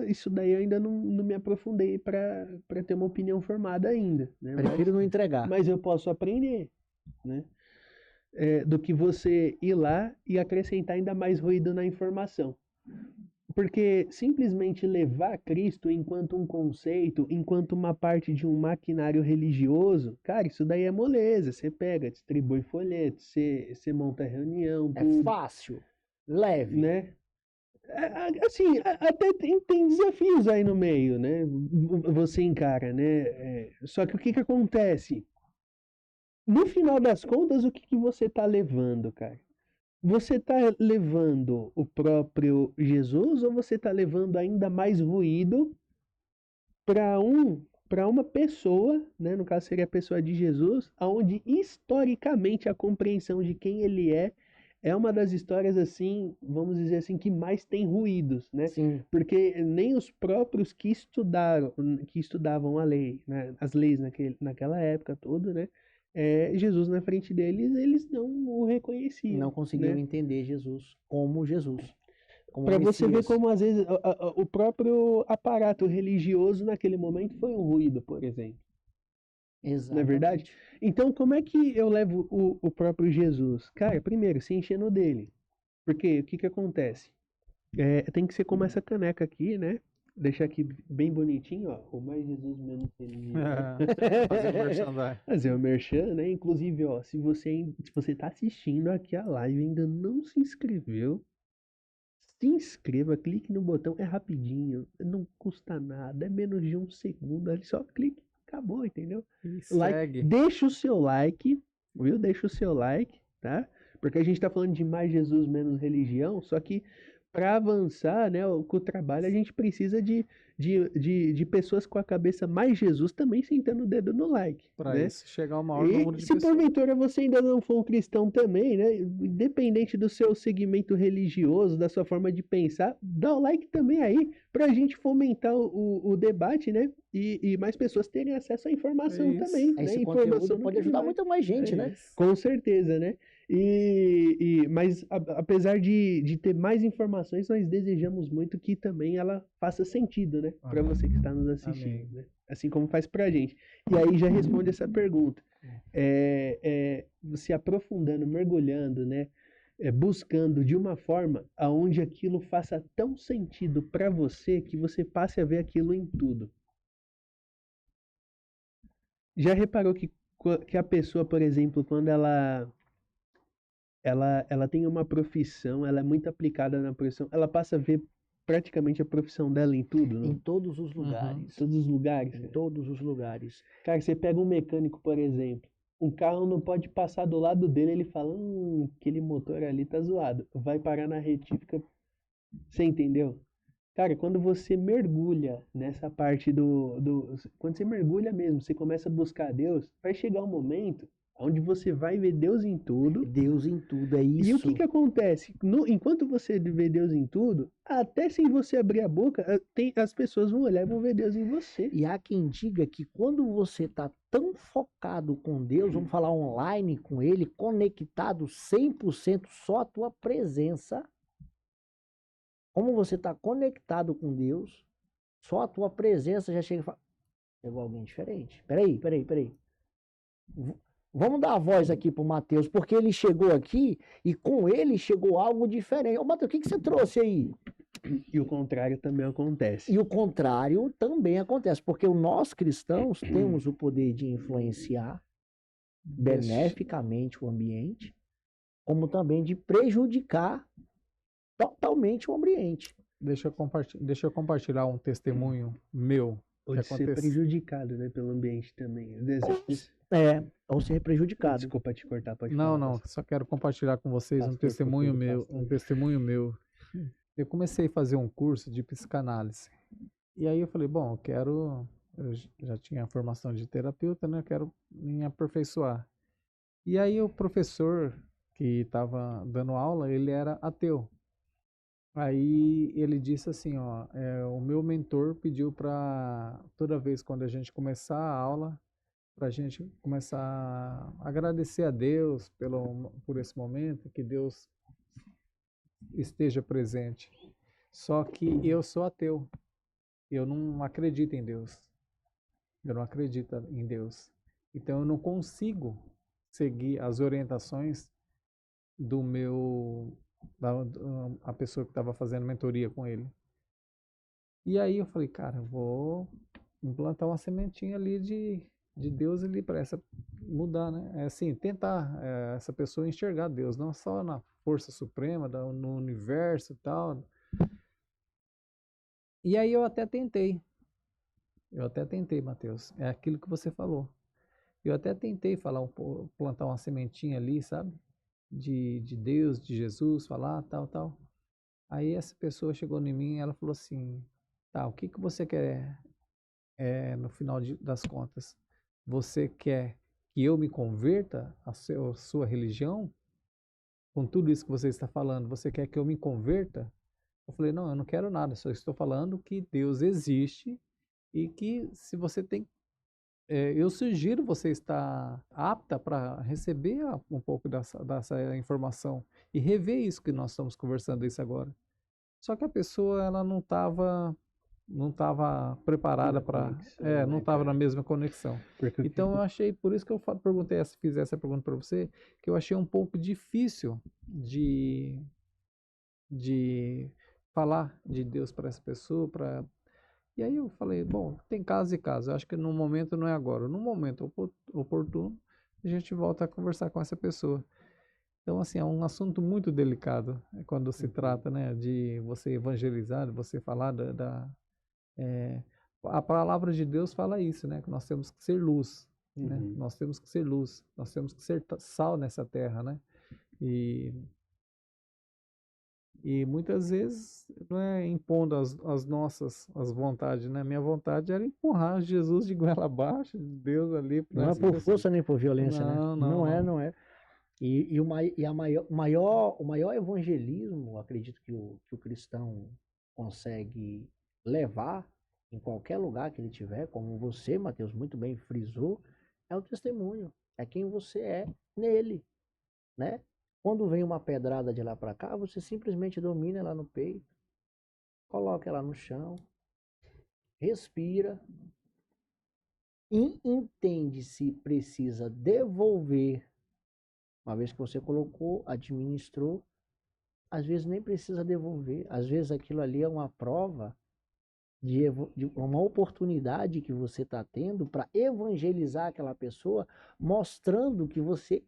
isso daí eu ainda não me aprofundei para ter uma opinião formada ainda, né? Prefiro não entregar. Mas eu posso aprender, né? Do que você ir lá e acrescentar ainda mais ruído na informação. Porque simplesmente levar Cristo enquanto um conceito, enquanto uma parte de um maquinário religioso, cara, isso daí é moleza. Você pega, distribui folhetos, você monta reunião, tudo. É fácil, leve. Né? Assim, até tem desafios aí no meio, né? Você encara, né? Só que o que acontece? No final das contas, o que você tá levando, cara? Você tá levando o próprio Jesus ou você tá levando ainda mais ruído para uma pessoa, né? No caso seria a pessoa de Jesus, onde historicamente a compreensão de quem ele é uma das histórias, assim, vamos dizer assim, que mais tem ruídos, né? Sim. Porque nem os próprios que estudavam a lei, né? As leis naquela época toda, né? Jesus na frente deles, eles não o reconheciam. Não conseguiram né? entender Jesus como Jesus. Para você ver como, às vezes, o próprio aparato religioso naquele momento foi um ruído, por exemplo. Não é verdade? Então, como é que eu levo o próprio Jesus? Cara, primeiro, se enchendo dele. Porque o que que acontece? Tem que ser como essa caneca aqui, né? Deixar aqui bem bonitinho, ó. O mais Jesus menos religião. Fazer merchandising. Fazer o merchan, né? Inclusive, ó, se você tá assistindo aqui a live e ainda não se inscreveu, se inscreva, clique no botão, é rapidinho, não custa nada, é menos de 1 segundo, ali só clique, acabou, entendeu? E Like, segue. deixa o seu like, viu? Deixa o seu like, tá? Porque a gente tá falando de mais Jesus, menos religião, só que para avançar, né, com o trabalho, a gente precisa de pessoas com a cabeça mais Jesus também sentando o dedo no like, Para né? isso chegar ao maior número E de se pessoas. porventura você ainda não for um cristão também, né? Independente do seu segmento religioso, da sua forma de pensar, dá o like também aí, pra gente fomentar o debate, né? E mais pessoas terem acesso à informação Isso. também, né? Esse Informação conteúdo não pode quer ajudar demais. muito mais gente, É né? isso. Com certeza, né? Mas apesar de ter mais informações, nós desejamos muito que também ela faça sentido, né? Para Amém. você que está nos assistindo, Amém. né? Assim como faz pra gente. E aí já responde essa pergunta. Você aprofundando, mergulhando, né? Buscando de uma forma aonde aquilo faça tão sentido para você que você passe a ver aquilo em tudo. Já reparou que a pessoa, por exemplo, quando ela tem uma profissão, ela é muito aplicada na profissão, ela passa a ver praticamente a profissão dela em tudo, né? Em todos os Em lugares. todos os lugares. Em Cara. todos os lugares. Cara, você pega um mecânico, por exemplo, um carro não pode passar do lado dele, ele fala, aquele motor ali tá zoado. Vai parar na retífica. Você entendeu? Cara, quando você mergulha nessa parte quando você mergulha mesmo, você começa a buscar Deus, vai chegar um momento onde você vai ver Deus em tudo. Deus em tudo, é isso. E o que acontece? Enquanto você vê Deus em tudo, até sem você abrir a boca, as pessoas vão olhar e vão ver Deus em você. E há quem diga que quando você está tão focado com Deus, vamos falar online com Ele, conectado 100% só a tua presença, como você está conectado com Deus, só a tua presença já chega e fala, chegou alguém diferente. Peraí. Vamos dar a voz aqui pro Mateus, porque ele chegou aqui e com ele chegou algo diferente. Ô, Mateus, o que você trouxe aí? E o contrário também acontece. E o contrário também acontece, porque nós cristãos temos o poder de influenciar beneficamente o ambiente, como também de prejudicar totalmente o ambiente. Deixa eu compartilhar um testemunho meu. Ou de ser prejudicado, né, pelo ambiente também. Ou ser prejudicado. Desculpa te cortar, pode Não, falar. só quero compartilhar com vocês um testemunho meu. Eu comecei a fazer um curso de psicanálise. E aí eu falei, bom, eu já tinha a formação de terapeuta, né? Eu quero me aperfeiçoar. E aí o professor que estava dando aula, ele era ateu. Aí ele disse assim, ó, o meu mentor pediu para toda vez quando a gente começar a aula, para a gente começar a agradecer a Deus por esse momento, que Deus esteja presente. Só que eu sou ateu, eu não acredito em Deus, então eu não consigo seguir as orientações a pessoa que estava fazendo mentoria com ele. E aí eu falei, cara, eu vou implantar uma sementinha ali de Deus ali para essa mudar, né? É assim, tentar essa pessoa enxergar Deus, não só na força suprema, no universo e tal. E aí eu até tentei, Mateus, é aquilo que você falou. Eu até tentei plantar uma sementinha ali, sabe? De Deus, de Jesus, falar, tal. Aí essa pessoa chegou em mim e ela falou assim, tá, o que você quer no final das contas? Você quer que eu me converta à sua religião? Com tudo isso que você está falando, você quer que eu me converta? Eu falei, não, eu não quero nada, só estou falando que Deus existe e que se você tem eu sugiro você estar apta para receber um pouco dessa informação e rever isso que nós estamos conversando isso agora. Só que a pessoa ela não estava não estava preparada para, conexão, não né, estava na cara? mesma conexão. Porque Então eu achei, por isso que eu perguntei, fiz essa pergunta para você, que eu achei um pouco difícil de falar de Deus para essa pessoa, e aí eu falei, bom, tem casos e casos, eu acho que no momento não é agora, no momento oportuno, a gente volta a conversar com essa pessoa. Então, assim, é um assunto muito delicado quando se trata, né, de você evangelizar, de você falar é, a palavra de Deus fala isso, né, que nós temos que ser luz, né, Uhum. nós temos que ser luz, nós temos que ser sal nessa terra, né, e, e muitas vezes não é impondo as vontades, né, minha vontade era empurrar Jesus de goela abaixo, Deus ali para Não é essa por pessoa. força nem por violência, né? Não, não, Não é, não. não é. O maior evangelismo, acredito que o cristão consegue levar em qualquer lugar que ele tiver, como você, Mateus, muito bem frisou, é o testemunho. É quem você é nele, né? Quando vem uma pedrada de lá para cá, você simplesmente domina ela no peito, coloca ela no chão, respira e entende se precisa devolver. Uma vez que você colocou, administrou, às vezes nem precisa devolver. Às vezes aquilo ali é uma prova de uma oportunidade que você está tendo para evangelizar aquela pessoa, mostrando que você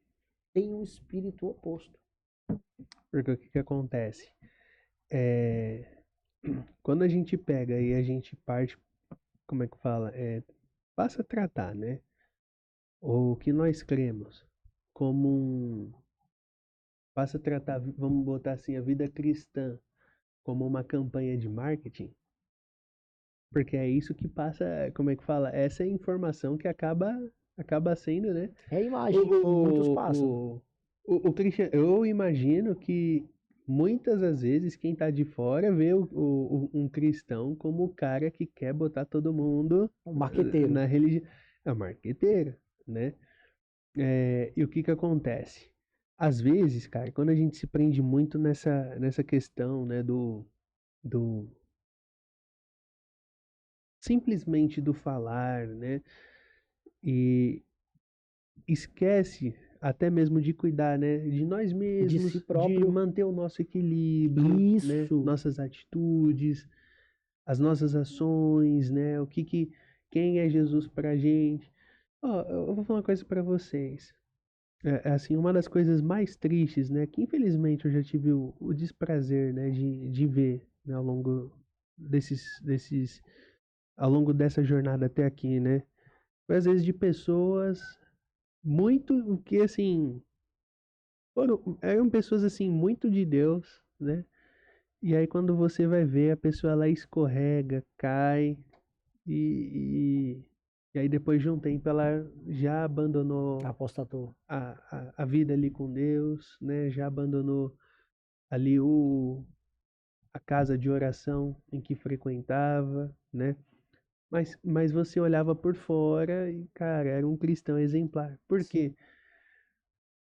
tem um espírito oposto. Porque o que que acontece? É, quando a gente pega e a gente parte, como é que fala? Passa a tratar, né? O que nós cremos como passa a tratar, vamos botar assim, a vida cristã como uma campanha de marketing, porque é isso que passa, como é que fala? Essa é a informação que acaba sendo, né? É a imagem que muitos passam. Eu imagino que muitas das vezes quem tá de fora vê um cristão como o cara que quer botar todo mundo Um marqueteiro. na religião. É um marqueteiro, né? E o que que acontece? Às vezes, cara, quando a gente se prende muito nessa questão, né, do simplesmente do falar, né, e esquece até mesmo de cuidar, né, de nós De mesmos, si de próprio. manter o nosso equilíbrio, né, Isso. nossas atitudes, as nossas ações, né, quem é Jesus pra gente. Ó, eu vou falar uma coisa pra vocês. Assim, uma das coisas mais tristes, né, que infelizmente eu já tive o desprazer, né, de ver, né, ao longo dessa jornada até aqui, né, foi às vezes de pessoas muito, que assim, eram pessoas assim, muito de Deus, né, e aí quando você vai ver, a pessoa ela escorrega, cai, e, e aí depois de um tempo ela já abandonou Apostatou. a vida ali com Deus, né? Já abandonou ali a casa de oração em que frequentava, né? Mas você olhava por fora e, cara, era um cristão exemplar. Por quê?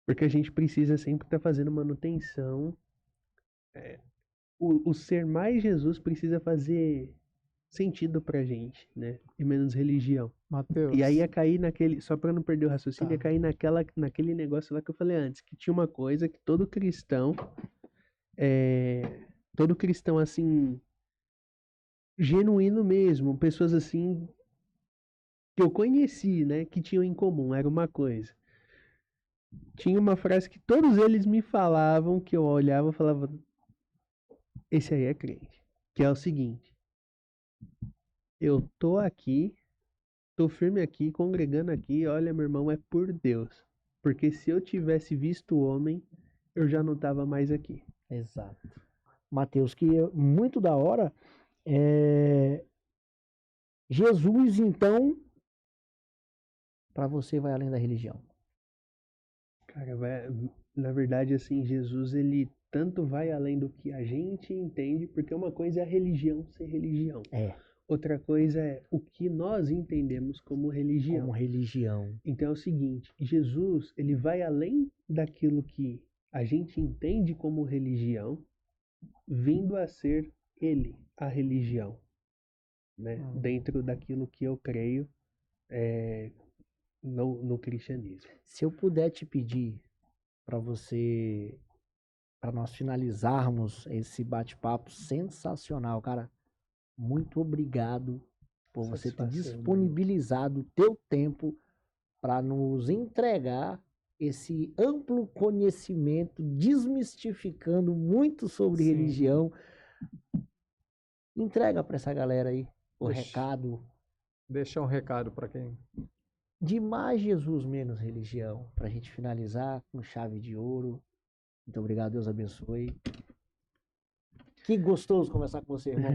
Porque a gente precisa sempre estar fazendo manutenção. O ser mais Jesus precisa fazer sentido pra gente, né? E menos religião. E aí Mateus, ia cair naquele, só para não perder o raciocínio, ia Tá. cair naquele negócio lá que eu falei antes, que tinha uma coisa que todo cristão assim, genuíno mesmo, pessoas assim que eu conheci, né, que tinham em comum, era uma coisa. Tinha uma frase que todos eles me falavam, que eu olhava e falava, esse aí é crente, que é o seguinte: eu tô aqui, tô firme aqui, congregando aqui, olha, meu irmão, é por Deus. Porque se eu tivesse visto o homem, eu já não tava mais aqui. Exato. Mateus, que é muito da hora. Jesus, então, para você vai além da religião. Cara, na verdade, assim, Jesus, ele tanto vai além do que a gente entende, porque uma coisa é a religião ser religião. É, Outra coisa é o que nós entendemos como religião. como religião. Então é o seguinte, Jesus, ele vai além daquilo que a gente entende como religião, vindo a ser ele, a religião. né? Dentro daquilo que eu creio no cristianismo. Se eu puder te pedir para você, para nós finalizarmos esse bate-papo sensacional, cara, muito obrigado por você ter Satisfação, disponibilizado o teu tempo para nos entregar esse amplo conhecimento, desmistificando muito sobre Sim. religião. Entrega para essa galera aí o Deixa. recado Deixa um recado para quem. de mais Jesus, menos religião, para a gente finalizar com chave de ouro. Muito obrigado, Deus abençoe. Que gostoso conversar com você, irmão.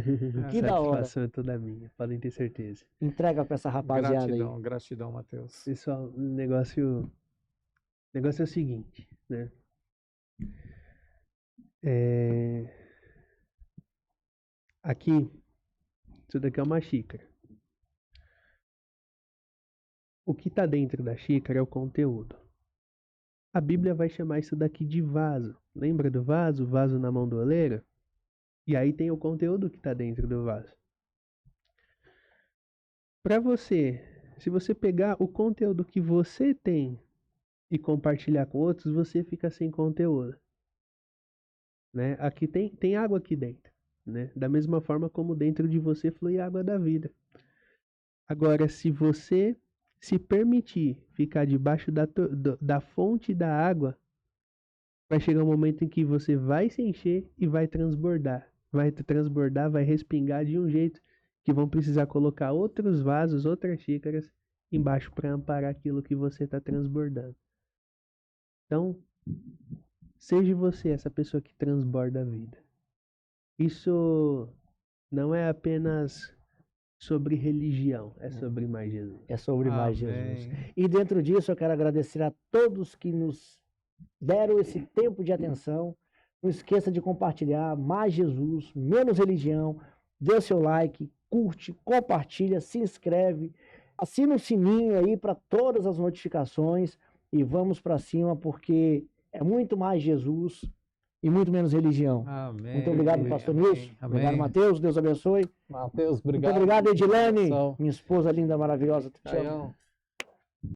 Que da hora. Satisfação é toda minha, podem ter certeza. Entrega para essa rapaziada aí. Gratidão, Matheus. Pessoal, o negócio é o seguinte, né? Aqui, isso daqui é uma xícara. O que está dentro da xícara é o conteúdo. A Bíblia vai chamar isso daqui de vaso. Lembra do vaso? Vaso na mão do oleiro? E aí tem o conteúdo que está dentro do vaso. Para você, se você pegar o conteúdo que você tem e compartilhar com outros, você fica sem conteúdo. Né? Aqui tem água aqui dentro. Né? Da mesma forma como dentro de você flui a água da vida. Agora, se você se permitir ficar debaixo da fonte da água, vai chegar um momento em que você vai se encher e vai transbordar. Vai transbordar, vai respingar de um jeito que vão precisar colocar outros vasos, outras xícaras embaixo para amparar aquilo que você está transbordando. Então, seja você essa pessoa que transborda a vida. Isso não é apenas sobre religião, é sobre mais Jesus. É sobre mais Jesus. E dentro disso eu quero agradecer a todos que nos deram esse tempo de atenção. Não esqueça de compartilhar. Mais Jesus, menos religião. Dê o seu like, curte, compartilha, se inscreve. Assina o sininho aí para todas as notificações. E vamos para cima, porque é muito mais Jesus e muito menos religião. Amém. Muito obrigado, pastor Nilson. Obrigado, Matheus. Deus abençoe. Matheus, obrigado. Muito obrigado, Edilene, minha esposa linda, maravilhosa. Te amo. Caião.